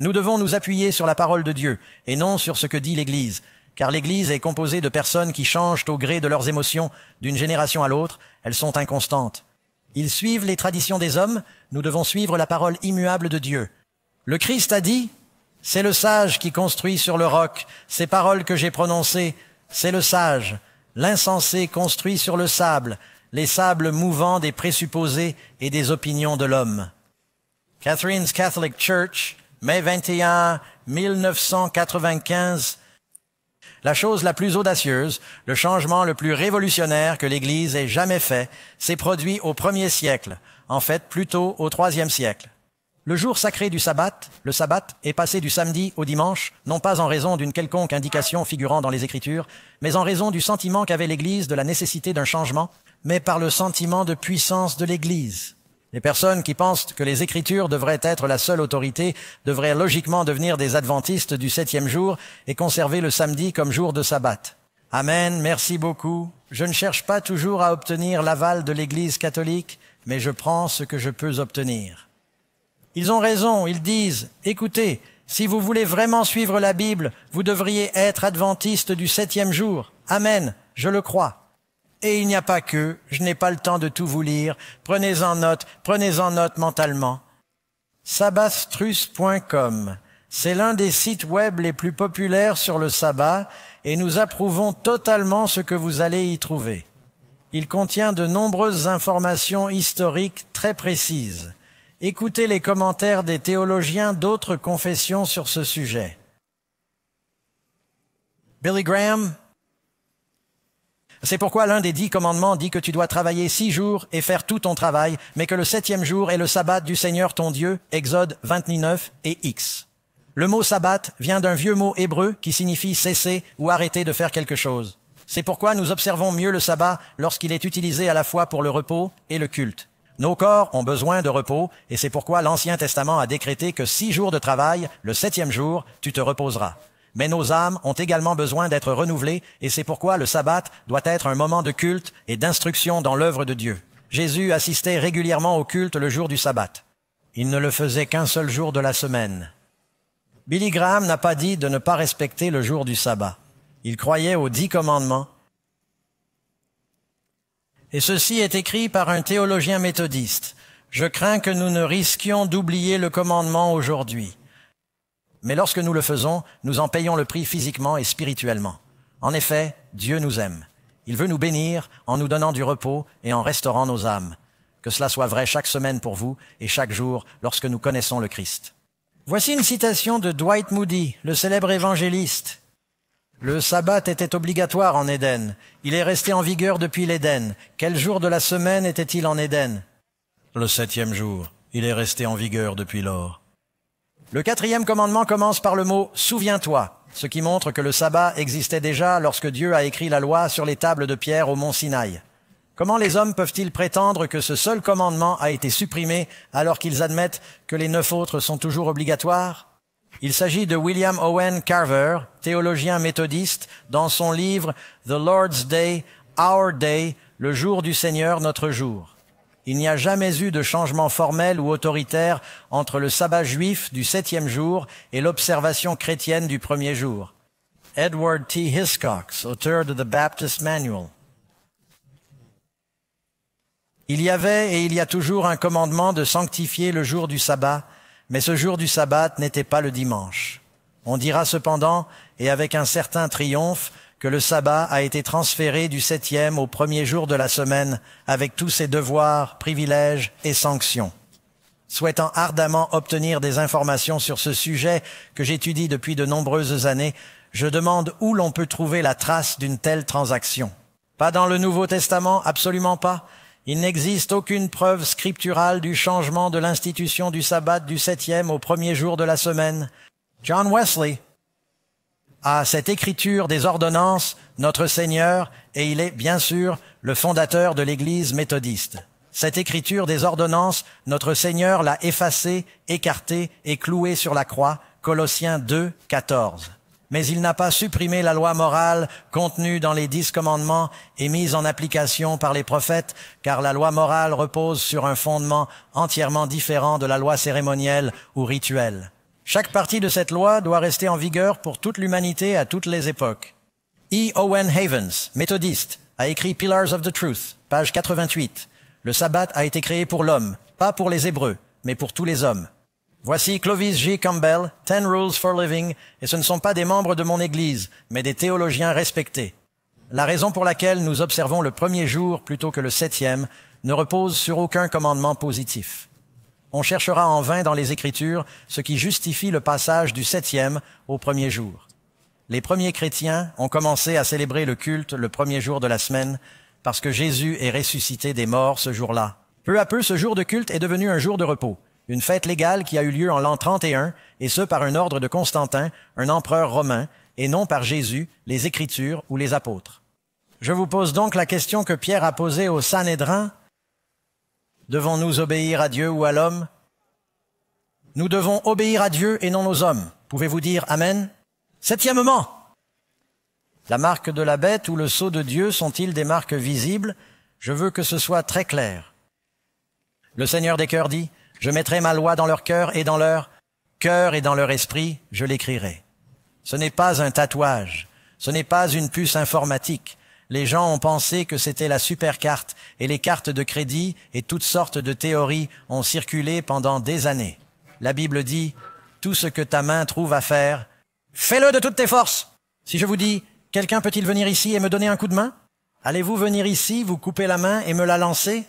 Nous devons nous appuyer sur la parole de Dieu et non sur ce que dit l'Église, car l'Église est composée de personnes qui changent au gré de leurs émotions d'une génération à l'autre, elles sont inconstantes. Ils suivent les traditions des hommes, nous devons suivre la parole immuable de Dieu. Le Christ a dit, c'est le sage qui construit sur le roc, ces paroles que j'ai prononcées, c'est le sage. L'insensé construit sur le sable, les sables mouvants des présupposés et des opinions de l'homme. Catherine's Catholic Church, mai 21, 1995. La chose la plus audacieuse, le changement le plus révolutionnaire que l'Église ait jamais fait, s'est produit au 1er siècle, en fait plutôt au 3e siècle. Le jour sacré du sabbat, le sabbat, est passé du samedi au dimanche, non pas en raison d'une quelconque indication figurant dans les Écritures, mais en raison du sentiment qu'avait l'Église de la nécessité d'un changement, mais par le sentiment de puissance de l'Église. Les personnes qui pensent que les Écritures devraient être la seule autorité devraient logiquement devenir des adventistes du 7e jour et conserver le samedi comme jour de sabbat. Amen, merci beaucoup. Je ne cherche pas toujours à obtenir l'aval de l'Église catholique, mais je prends ce que je peux obtenir. Ils ont raison, ils disent, écoutez, si vous voulez vraiment suivre la Bible, vous devriez être adventiste du 7e jour. Amen, je le crois. Et il n'y a pas que, je n'ai pas le temps de tout vous lire, prenez-en note mentalement. Sabbastrus.com, c'est l'un des sites web les plus populaires sur le sabbat et nous approuvons totalement ce que vous allez y trouver. Il contient de nombreuses informations historiques très précises. Écoutez les commentaires des théologiens d'autres confessions sur ce sujet. Billy Graham. C'est pourquoi l'un des 10 commandements dit que tu dois travailler 6 jours et faire tout ton travail, mais que le 7e jour est le sabbat du Seigneur ton Dieu, Exode 29 et X. Le mot sabbat vient d'un vieux mot hébreu qui signifie cesser ou arrêter de faire quelque chose. C'est pourquoi nous observons mieux le sabbat lorsqu'il est utilisé à la fois pour le repos et le culte. Nos corps ont besoin de repos et c'est pourquoi l'Ancien Testament a décrété que 6 jours de travail, le 7e jour, tu te reposeras. Mais nos âmes ont également besoin d'être renouvelées et c'est pourquoi le sabbat doit être un moment de culte et d'instruction dans l'œuvre de Dieu. Jésus assistait régulièrement au culte le jour du sabbat. Il ne le faisait qu'un seul jour de la semaine. Billy Graham n'a pas dit de ne pas respecter le jour du sabbat. Il croyait aux 10 commandements. Et ceci est écrit par un théologien méthodiste. Je crains que nous ne risquions d'oublier le commandement aujourd'hui. Mais lorsque nous le faisons, nous en payons le prix physiquement et spirituellement. En effet, Dieu nous aime. Il veut nous bénir en nous donnant du repos et en restaurant nos âmes. Que cela soit vrai chaque semaine pour vous et chaque jour lorsque nous connaissons le Christ. Voici une citation de Dwight Moody, le célèbre évangéliste. Le sabbat était obligatoire en Éden. Il est resté en vigueur depuis l'Éden. Quel jour de la semaine était-il en Éden? Le 7e jour. Il est resté en vigueur depuis lors. Le 4e commandement commence par le mot « souviens-toi », ce qui montre que le sabbat existait déjà lorsque Dieu a écrit la loi sur les tables de pierre au mont Sinaï. Comment les hommes peuvent-ils prétendre que ce seul commandement a été supprimé alors qu'ils admettent que les 9 autres sont toujours obligatoires? Il s'agit de William Owen Carver, théologien méthodiste, dans son livre « The Lord's Day, Our Day », le jour du Seigneur, notre jour. Il n'y a jamais eu de changement formel ou autoritaire entre le sabbat juif du 7e jour et l'observation chrétienne du 1er jour. Edward T. Hiscox, auteur de The Baptist Manual. Il y avait et il y a toujours un commandement de sanctifier le jour du sabbat, mais ce jour du sabbat n'était pas le dimanche. On dira cependant, et avec un certain triomphe, que le sabbat a été transféré du 7e au 1er jour de la semaine avec tous ses devoirs, privilèges et sanctions. Souhaitant ardemment obtenir des informations sur ce sujet que j'étudie depuis de nombreuses années, je demande où l'on peut trouver la trace d'une telle transaction. Pas dans le Nouveau Testament, absolument pas. Il n'existe aucune preuve scripturale du changement de l'institution du sabbat du 7e au 1er jour de la semaine. John Wesley a cette écriture des ordonnances, notre Seigneur, et il est, bien sûr, le fondateur de l'Église méthodiste. Cette écriture des ordonnances, notre Seigneur l'a effacée, écartée et clouée sur la croix. Colossiens 2, 14. Mais il n'a pas supprimé la loi morale contenue dans les 10 commandements et mise en application par les prophètes, car la loi morale repose sur un fondement entièrement différent de la loi cérémonielle ou rituelle. Chaque partie de cette loi doit rester en vigueur pour toute l'humanité à toutes les époques. E. Owen Havens, méthodiste, a écrit Pillars of the Truth, page 88. Le sabbat a été créé pour l'homme, pas pour les Hébreux, mais pour tous les hommes. Voici Clovis J. Campbell, 10 Rules for Living, et ce ne sont pas des membres de mon Église, mais des théologiens respectés. La raison pour laquelle nous observons le premier jour plutôt que le 7e ne repose sur aucun commandement positif. On cherchera en vain dans les Écritures ce qui justifie le passage du 7e au premier jour. Les premiers chrétiens ont commencé à célébrer le culte le premier jour de la semaine parce que Jésus est ressuscité des morts ce jour-là. Peu à peu, ce jour de culte est devenu un jour de repos, une fête légale qui a eu lieu en l'an 31, et ce par un ordre de Constantin, un empereur romain, et non par Jésus, les Écritures ou les apôtres. Je vous pose donc la question que Pierre a posée au Sanhédrin. Devons-nous obéir à Dieu ou à l'homme? Nous devons obéir à Dieu et non aux hommes. Pouvez-vous dire Amen? Septièmement, la marque de la bête ou le sceau de Dieu sont-ils des marques visibles? Je veux que ce soit très clair. Le Seigneur des cœurs dit, « Je mettrai ma loi dans leur cœur et dans leur esprit, je l'écrirai. » Ce n'est pas un tatouage, ce n'est pas une puce informatique. Les gens ont pensé que c'était la super carte et les cartes de crédit et toutes sortes de théories ont circulé pendant des années. La Bible dit, « Tout ce que ta main trouve à faire, fais-le de toutes tes forces. » Si je vous dis, quelqu'un peut-il venir ici et me donner un coup de main? Allez-vous venir ici, vous couper la main et me la lancer?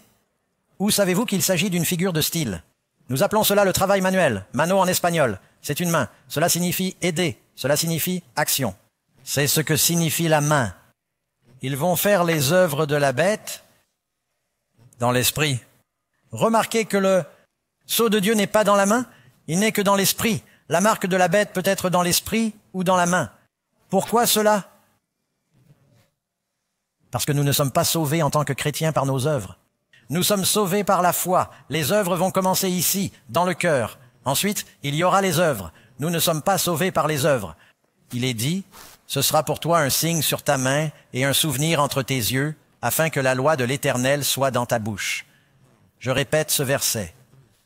Ou savez-vous qu'il s'agit d'une figure de style? Nous appelons cela le travail manuel, mano en espagnol. C'est une main. Cela signifie aider. Cela signifie action. C'est ce que signifie la main. Ils vont faire les œuvres de la bête dans l'esprit. Remarquez que le sceau de Dieu n'est pas dans la main, il n'est que dans l'esprit. La marque de la bête peut être dans l'esprit ou dans la main. Pourquoi cela? Parce que nous ne sommes pas sauvés en tant que chrétiens par nos œuvres. Nous sommes sauvés par la foi. Les œuvres vont commencer ici, dans le cœur. Ensuite, il y aura les œuvres. Nous ne sommes pas sauvés par les œuvres. Il est dit, « Ce sera pour toi un signe sur ta main et un souvenir entre tes yeux, afin que la loi de l'Éternel soit dans ta bouche. » Je répète ce verset.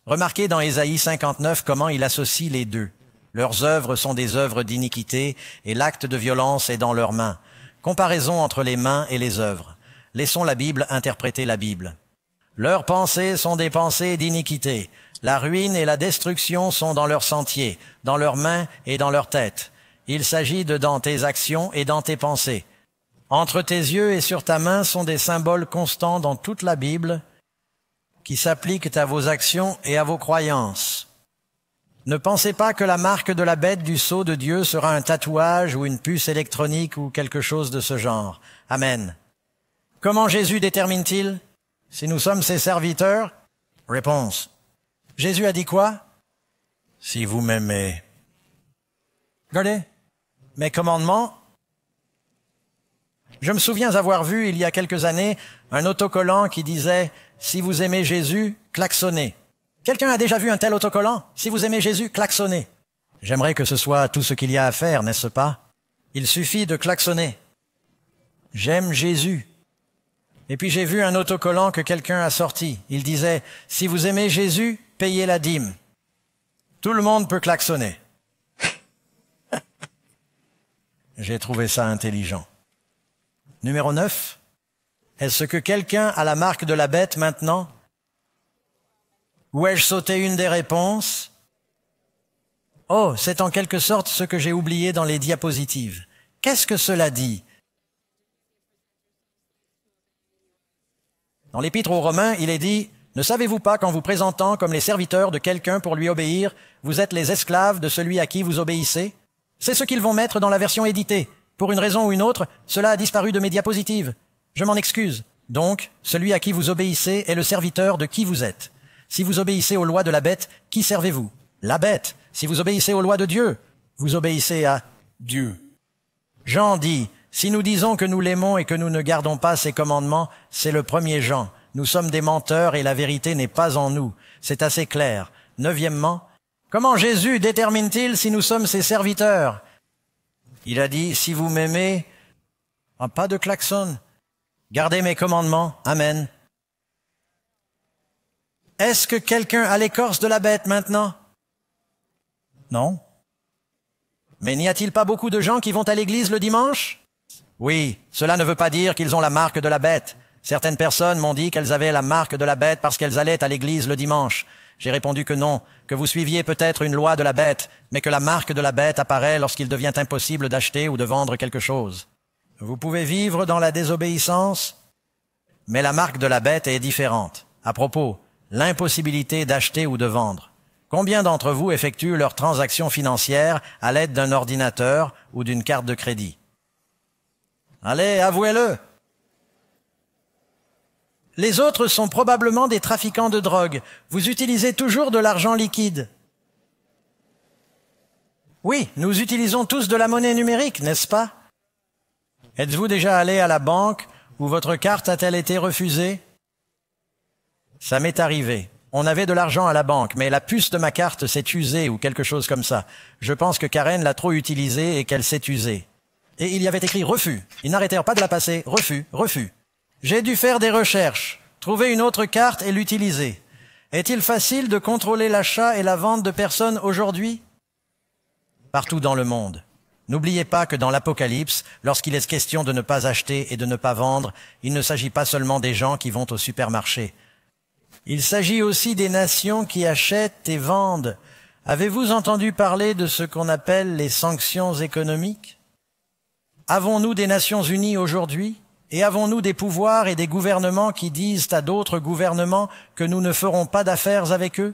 Remarquez dans Ésaïe 59 comment il associe les deux. Leurs œuvres sont des œuvres d'iniquité et l'acte de violence est dans leurs mains. Comparaison entre les mains et les œuvres. Laissons la Bible interpréter la Bible. Leurs pensées sont des pensées d'iniquité. La ruine et la destruction sont dans leurs sentiers, dans leurs mains et dans leurs têtes. Il s'agit de dans tes actions et dans tes pensées. Entre tes yeux et sur ta main sont des symboles constants dans toute la Bible qui s'appliquent à vos actions et à vos croyances. Ne pensez pas que la marque de la bête du sceau de Dieu sera un tatouage ou une puce électronique ou quelque chose de ce genre. Amen. Comment Jésus détermine-t-il si nous sommes ses serviteurs? Réponse. Jésus a dit quoi? Si vous m'aimez. Regardez, mes commandements. Je me souviens avoir vu il y a quelques années un autocollant qui disait « Si vous aimez Jésus, klaxonnez ». Quelqu'un a déjà vu un tel autocollant? Si vous aimez Jésus, klaxonnez. J'aimerais que ce soit tout ce qu'il y a à faire, n'est-ce pas? Il suffit de klaxonner. J'aime Jésus. Et puis j'ai vu un autocollant que quelqu'un a sorti. Il disait, si vous aimez Jésus, payez la dîme. Tout le monde peut klaxonner. J'ai trouvé ça intelligent. Numéro 9. Est-ce que quelqu'un a la marque de la bête maintenant? Ou ai-je sauté une des réponses? Oh, c'est en quelque sorte ce que j'ai oublié dans les diapositives. Qu'est-ce que cela dit? Dans l'Épître aux Romains, il est dit, « Ne savez-vous pas qu'en vous présentant comme les serviteurs de quelqu'un pour lui obéir, vous êtes les esclaves de celui à qui vous obéissez ?» C'est ce qu'ils vont mettre dans la version éditée. Pour une raison ou une autre, cela a disparu de mes diapositives. Je m'en excuse. Donc, celui à qui vous obéissez est le serviteur de qui vous êtes. Si vous obéissez aux lois de la bête, qui servez-vous? La bête. Si vous obéissez aux lois de Dieu, vous obéissez à Dieu. Jean dit, si nous disons que nous l'aimons et que nous ne gardons pas ses commandements, c'est le premier Jean. nous sommes des menteurs et la vérité n'est pas en nous. C'est assez clair. Neuvièmement, comment Jésus détermine-t-il si nous sommes ses serviteurs? Il a dit, si vous m'aimez, pas de klaxon, gardez mes commandements. Amen. Est-ce que quelqu'un a l'écorce de la bête maintenant? Non. Mais n'y a-t-il pas beaucoup de gens qui vont à l'église le dimanche? Oui, cela ne veut pas dire qu'ils ont la marque de la bête. Certaines personnes m'ont dit qu'elles avaient la marque de la bête parce qu'elles allaient à l'église le dimanche. J'ai répondu que non, que vous suiviez peut-être une loi de la bête, mais que la marque de la bête apparaît lorsqu'il devient impossible d'acheter ou de vendre quelque chose. Vous pouvez vivre dans la désobéissance, mais la marque de la bête est différente. À propos, l'impossibilité d'acheter ou de vendre. Combien d'entre vous effectuent leurs transactions financières à l'aide d'un ordinateur ou d'une carte de crédit? Allez, avouez-le. Les autres sont probablement des trafiquants de drogue. Vous utilisez toujours de l'argent liquide. Oui, nous utilisons tous de la monnaie numérique, n'est-ce pas? Êtes-vous déjà allé à la banque où votre carte a-t-elle été refusée? Ça m'est arrivé. On avait de l'argent à la banque, mais la puce de ma carte s'est usée ou quelque chose comme ça. Je pense que Karen l'a trop utilisée et qu'elle s'est usée. Et il y avait écrit « refus ». Ils n'arrêtèrent pas de la passer « refus, refus ». J'ai dû faire des recherches, trouver une autre carte et l'utiliser. Est-il facile de contrôler l'achat et la vente de personnes aujourd'hui? Partout dans le monde. N'oubliez pas que dans l'Apocalypse, lorsqu'il est question de ne pas acheter et de ne pas vendre, il ne s'agit pas seulement des gens qui vont au supermarché. Il s'agit aussi des nations qui achètent et vendent. Avez-vous entendu parler de ce qu'on appelle les sanctions économiques? Avons-nous des Nations Unies aujourd'hui? Et avons-nous des pouvoirs et des gouvernements qui disent à d'autres gouvernements que nous ne ferons pas d'affaires avec eux?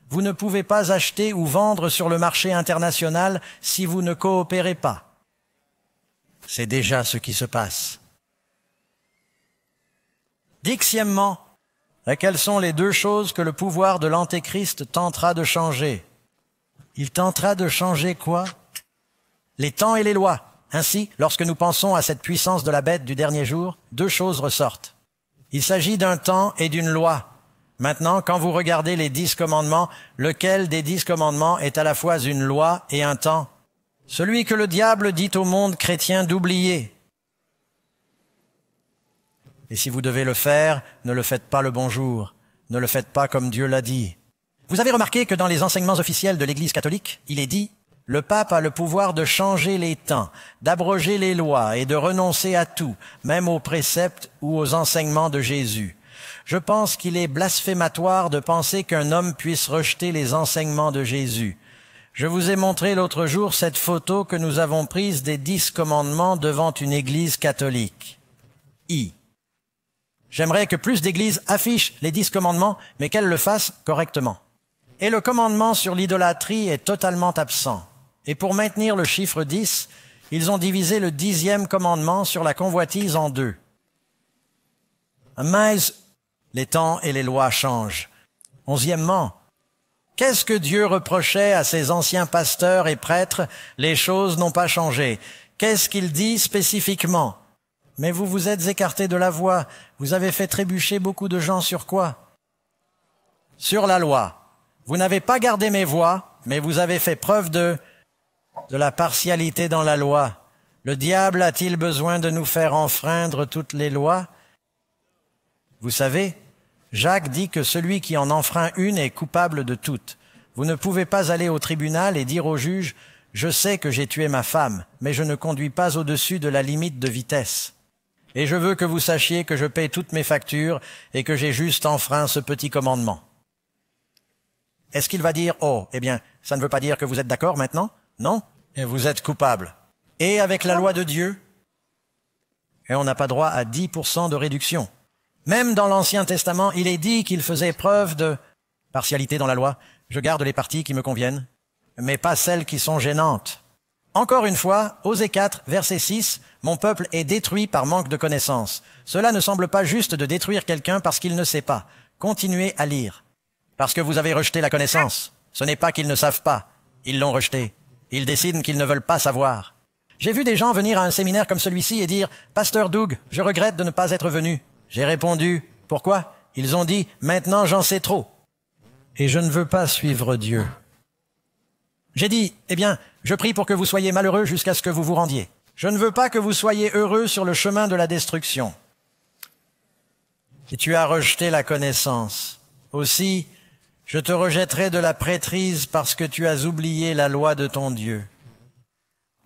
Vous ne pouvez pas acheter ou vendre sur le marché international si vous ne coopérez pas. C'est déjà ce qui se passe. Dixièmement, quelles sont les deux choses que le pouvoir de l'Antéchrist tentera de changer? Il tentera de changer quoi? Les temps et les lois. Ainsi, lorsque nous pensons à cette puissance de la bête du dernier jour, deux choses ressortent. Il s'agit d'un temps et d'une loi. Maintenant, quand vous regardez les 10 commandements, lequel des 10 commandements est à la fois une loi et un temps? Celui que le diable dit au monde chrétien d'oublier. Et si vous devez le faire, ne le faites pas le bonjour. Ne le faites pas comme Dieu l'a dit. Vous avez remarqué que dans les enseignements officiels de l'Église catholique, il est dit « Le pape a le pouvoir de changer les temps, d'abroger les lois et de renoncer à tout, même aux préceptes ou aux enseignements de Jésus. » Je pense qu'il est blasphématoire de penser qu'un homme puisse rejeter les enseignements de Jésus. Je vous ai montré l'autre jour cette photo que nous avons prise des 10 commandements devant une église catholique. J'aimerais que plus d'églises affichent les 10 commandements, mais qu'elles le fassent correctement. Et le commandement sur l'idolâtrie est totalement absent. Et pour maintenir le chiffre 10, ils ont divisé le 10e commandement sur la convoitise en 2. Mais les temps et les lois changent. 11e, qu'est-ce que Dieu reprochait à ses anciens pasteurs et prêtres? Les choses n'ont pas changé. Qu'est-ce qu'il dit spécifiquement? Mais vous vous êtes écartés de la voie. Vous avez fait trébucher beaucoup de gens sur quoi? Sur la loi. Vous n'avez pas gardé mes voies, mais vous avez fait preuve de la partialité dans la loi. Le diable a-t-il besoin de nous faire enfreindre toutes les lois? Vous savez, Jacques dit que celui qui en enfreint une est coupable de toutes. Vous ne pouvez pas aller au tribunal et dire au juge « Je sais que j'ai tué ma femme, mais je ne conduis pas au-dessus de la limite de vitesse. Et je veux que vous sachiez que je paie toutes mes factures et que j'ai juste enfreint ce petit commandement. » Est-ce qu'il va dire « Oh, eh bien, ça ne veut pas dire que vous êtes d'accord maintenant? Non, et vous êtes coupable. » Et avec la loi de Dieu, et on n'a pas droit à 10% de réduction. Même dans l'Ancien Testament, il est dit qu'il faisait preuve de partialité dans la loi. Je garde les parties qui me conviennent, mais pas celles qui sont gênantes. Encore une fois, Osée 4, verset 6, « Mon peuple est détruit par manque de connaissance. » Cela ne semble pas juste de détruire quelqu'un parce qu'il ne sait pas. Continuez à lire. Parce que vous avez rejeté la connaissance. Ce n'est pas qu'ils ne savent pas. Ils l'ont rejeté. Ils décident qu'ils ne veulent pas savoir. J'ai vu des gens venir à un séminaire comme celui-ci et dire « Pasteur Doug, je regrette de ne pas être venu. » J'ai répondu « Pourquoi? Ils ont dit, maintenant j'en sais trop. Et je ne veux pas suivre Dieu. J'ai dit, eh bien, je prie pour que vous soyez malheureux jusqu'à ce que vous vous rendiez. Je ne veux pas que vous soyez heureux sur le chemin de la destruction. Et tu as rejeté la connaissance. Aussi, je te rejetterai de la prêtrise parce que tu as oublié la loi de ton Dieu.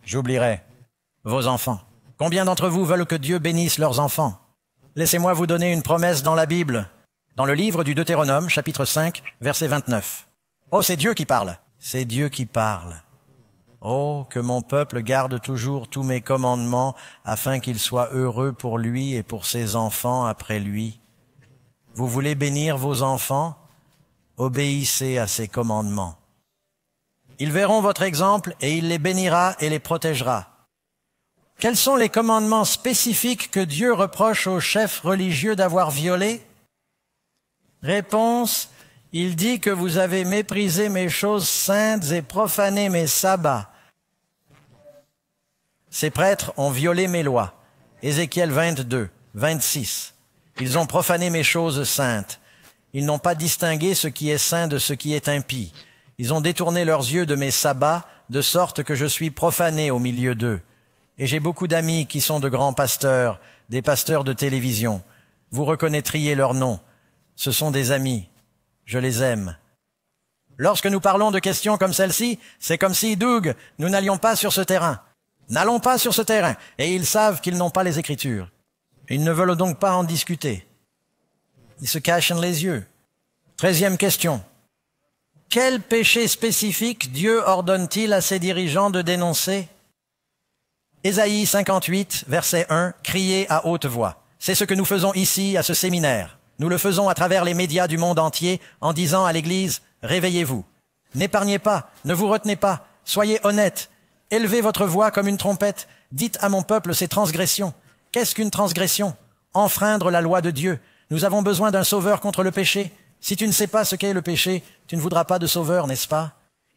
J'oublierai vos enfants. Combien d'entre vous veulent que Dieu bénisse leurs enfants? Laissez-moi vous donner une promesse dans la Bible, dans le livre du Deutéronome, chapitre 5, verset 29. Oh, c'est Dieu qui parle. C'est Dieu qui parle. Oh, que mon peuple garde toujours tous mes commandements afin qu'il soit heureux pour lui et pour ses enfants après lui. Vous voulez bénir vos enfants? Obéissez à ses commandements. Ils verront votre exemple et il les bénira et les protégera. Quels sont les commandements spécifiques que Dieu reproche aux chefs religieux d'avoir violés? Réponse, il dit que vous avez méprisé mes choses saintes et profané mes sabbats. Ces prêtres ont violé mes lois. Ézéchiel 22, 26. Ils ont profané mes choses saintes. Ils n'ont pas distingué ce qui est saint de ce qui est impie. Ils ont détourné leurs yeux de mes sabbats, de sorte que je suis profané au milieu d'eux. Et j'ai beaucoup d'amis qui sont de grands pasteurs, des pasteurs de télévision. Vous reconnaîtriez leurs noms. Ce sont des amis. Je les aime. Lorsque nous parlons de questions comme celle-ci, c'est comme si, Doug, nous n'allions pas sur ce terrain. N'allons pas sur ce terrain. Et ils savent qu'ils n'ont pas les Écritures. Ils ne veulent donc pas en discuter. Ils se cachent les yeux. 13e question. Quel péché spécifique Dieu ordonne-t-il à ses dirigeants de dénoncer? Ésaïe 58, verset 1, criez à haute voix. C'est ce que nous faisons ici, à ce séminaire. Nous le faisons à travers les médias du monde entier, en disant à l'Église, réveillez-vous. N'épargnez pas, ne vous retenez pas, soyez honnêtes. Élevez votre voix comme une trompette. Dites à mon peuple ses transgressions. Qu'est-ce qu'une transgression? Enfreindre la loi de Dieu. Nous avons besoin d'un sauveur contre le péché. Si tu ne sais pas ce qu'est le péché, tu ne voudras pas de sauveur, n'est-ce pas?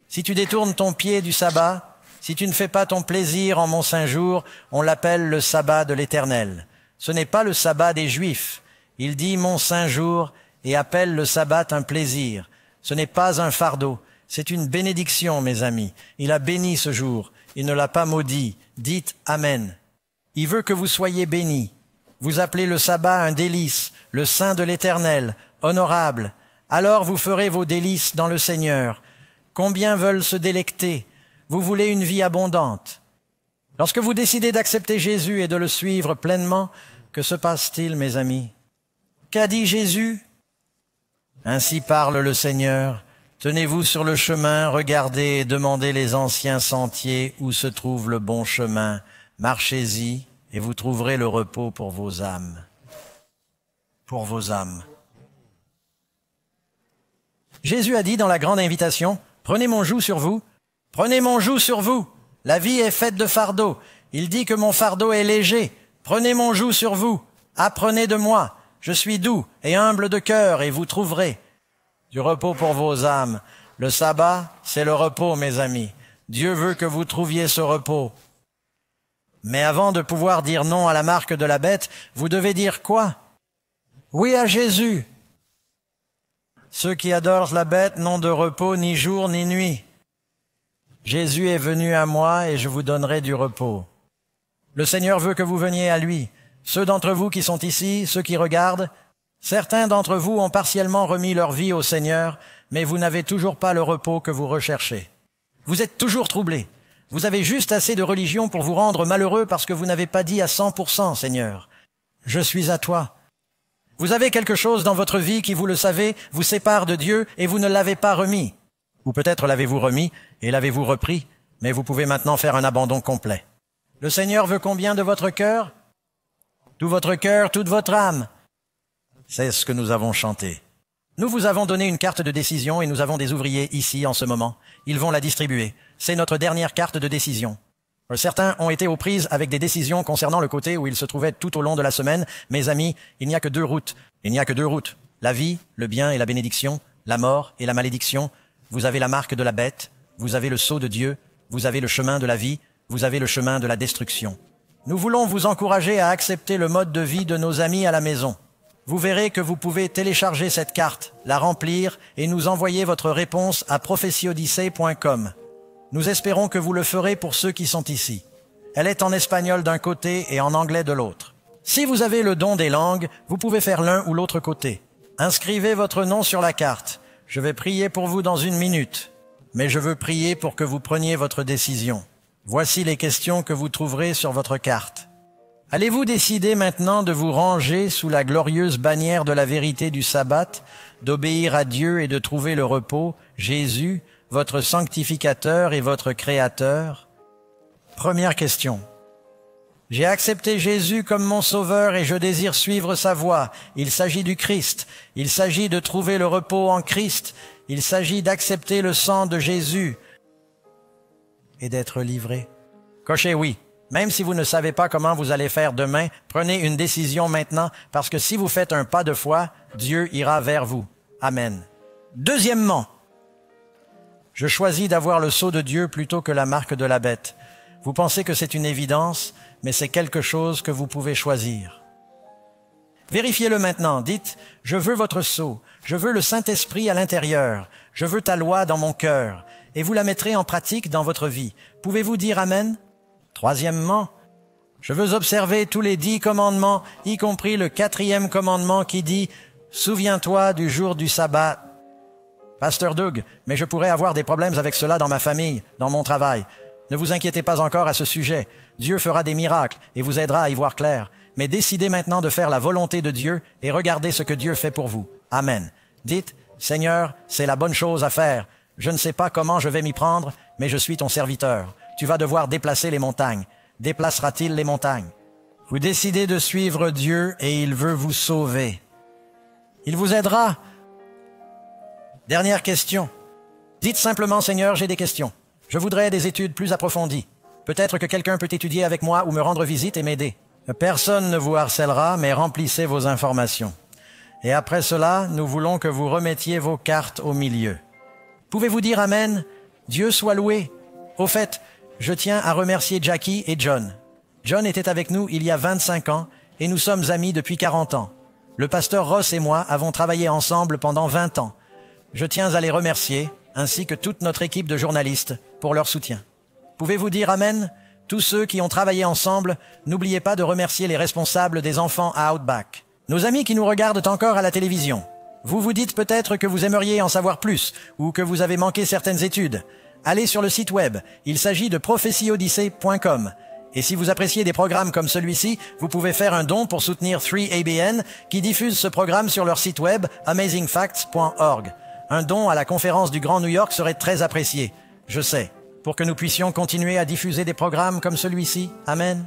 Si tu détournes ton pied du sabbat, si tu ne fais pas ton plaisir en mon saint jour, on l'appelle le sabbat de l'Éternel. Ce n'est pas le sabbat des Juifs. Il dit mon saint jour et appelle le sabbat un plaisir. Ce n'est pas un fardeau. C'est une bénédiction, mes amis. Il a béni ce jour. Il ne l'a pas maudit. Dites Amen. Il veut que vous soyez bénis. Vous appelez le sabbat un délice, le saint de l'Éternel, honorable. Alors vous ferez vos délices dans le Seigneur. Combien veulent se délecter? Vous voulez une vie abondante. Lorsque vous décidez d'accepter Jésus et de le suivre pleinement, que se passe-t-il, mes amis? Qu'a dit Jésus? Ainsi parle le Seigneur. Tenez-vous sur le chemin, regardez et demandez les anciens sentiers où se trouve le bon chemin. Marchez-y et vous trouverez le repos pour vos âmes. Pour vos âmes. Jésus a dit dans la grande invitation, « Prenez mon joug sur vous. Prenez mon joug sur vous. La vie est faite de fardeaux. Il dit que mon fardeau est léger. Prenez mon joug sur vous. Apprenez de moi. Je suis doux et humble de cœur et vous trouverez du repos pour vos âmes. » Le sabbat, c'est le repos, mes amis. Dieu veut que vous trouviez ce repos. Mais avant de pouvoir dire non à la marque de la bête, vous devez dire quoi? Oui à Jésus. Ceux qui adorent la bête n'ont de repos ni jour ni nuit. Jésus est venu à moi et je vous donnerai du repos. Le Seigneur veut que vous veniez à lui. Ceux d'entre vous qui sont ici, ceux qui regardent, certains d'entre vous ont partiellement remis leur vie au Seigneur, mais vous n'avez toujours pas le repos que vous recherchez. Vous êtes toujours troublés. Vous avez juste assez de religion pour vous rendre malheureux parce que vous n'avez pas dit à 100%, Seigneur, « Je suis à toi ». Vous avez quelque chose dans votre vie qui, vous le savez, vous sépare de Dieu et vous ne l'avez pas remis. Ou peut-être l'avez-vous remis et l'avez-vous repris, mais vous pouvez maintenant faire un abandon complet. Le Seigneur veut combien de votre cœur? Tout votre cœur, toute votre âme. C'est ce que nous avons chanté. Nous vous avons donné une carte de décision et nous avons des ouvriers ici en ce moment. Ils vont la distribuer. C'est notre dernière carte de décision. Certains ont été aux prises avec des décisions concernant le côté où ils se trouvaient tout au long de la semaine. Mes amis, il n'y a que deux routes. Il n'y a que deux routes. La vie, le bien et la bénédiction, la mort et la malédiction. Vous avez la marque de la bête, vous avez le sceau de Dieu, vous avez le chemin de la vie, vous avez le chemin de la destruction. Nous voulons vous encourager à accepter le mode de vie de nos amis à la maison. vous verrez que vous pouvez télécharger cette carte, la remplir et nous envoyer votre réponse à prophecyodyssey.com. Nous espérons que vous le ferez pour ceux qui sont ici. Elle est en espagnol d'un côté et en anglais de l'autre. Si vous avez le don des langues, vous pouvez faire l'un ou l'autre côté. Inscrivez votre nom sur la carte. Je vais prier pour vous dans 1 minute, mais je veux prier pour que vous preniez votre décision. Voici les questions que vous trouverez sur votre carte. Allez-vous décider maintenant de vous ranger sous la glorieuse bannière de la vérité du sabbat, d'obéir à Dieu et de trouver le repos, Jésus, votre sanctificateur et votre créateur? Première question. J'ai accepté Jésus comme mon sauveur et je désire suivre sa voie. Il s'agit du Christ. Il s'agit de trouver le repos en Christ. Il s'agit d'accepter le sang de Jésus et d'être livré. Cochez oui. Même si vous ne savez pas comment vous allez faire demain, prenez une décision maintenant, parce que si vous faites un pas de foi, Dieu ira vers vous. Amen. Deuxièmement, je choisis d'avoir le sceau de Dieu plutôt que la marque de la bête. Vous pensez que c'est une évidence, mais c'est quelque chose que vous pouvez choisir. Vérifiez-le maintenant. Dites, je veux votre sceau, je veux le Saint-Esprit à l'intérieur, je veux ta loi dans mon cœur, et vous la mettrez en pratique dans votre vie. Pouvez-vous dire Amen? Troisièmement, je veux observer tous les 10 commandements, y compris le 4e commandement qui dit « Souviens-toi du jour du sabbat ». Pasteur Doug, mais je pourrais avoir des problèmes avec cela dans ma famille, dans mon travail. Ne vous inquiétez pas encore à ce sujet. Dieu fera des miracles et vous aidera à y voir clair. Mais décidez maintenant de faire la volonté de Dieu et regardez ce que Dieu fait pour vous. Amen. Dites « Seigneur, c'est la bonne chose à faire. Je ne sais pas comment je vais m'y prendre, mais je suis ton serviteur. Tu vas devoir déplacer les montagnes. Déplacera-t-il les montagnes? Vous décidez de suivre Dieu et il veut vous sauver. Il vous aidera. Dernière question. Dites simplement, Seigneur, j'ai des questions. Je voudrais des études plus approfondies. Peut-être que quelqu'un peut étudier avec moi ou me rendre visite et m'aider. Personne ne vous harcèlera, mais remplissez vos informations. Et après cela, nous voulons que vous remettiez vos cartes au milieu. Pouvez-vous dire Amen? Dieu soit loué. Au fait, je tiens à remercier Jackie et John. John était avec nous il y a 25 ans et nous sommes amis depuis 40 ans. Le pasteur Ross et moi avons travaillé ensemble pendant 20 ans. Je tiens à les remercier, ainsi que toute notre équipe de journalistes, pour leur soutien. Pouvez-vous dire Amen? Tous ceux qui ont travaillé ensemble, n'oubliez pas de remercier les responsables des enfants à Outback. Nos amis qui nous regardent encore à la télévision. Vous vous dites peut-être que vous aimeriez en savoir plus ou que vous avez manqué certaines études. Allez sur le site web, il s'agit de prophecyodyssey.com. Et si vous appréciez des programmes comme celui-ci, vous pouvez faire un don pour soutenir 3ABN qui diffuse ce programme sur leur site web amazingfacts.org. Un don à la conférence du Grand New York serait très apprécié, je sais, pour que nous puissions continuer à diffuser des programmes comme celui-ci. Amen.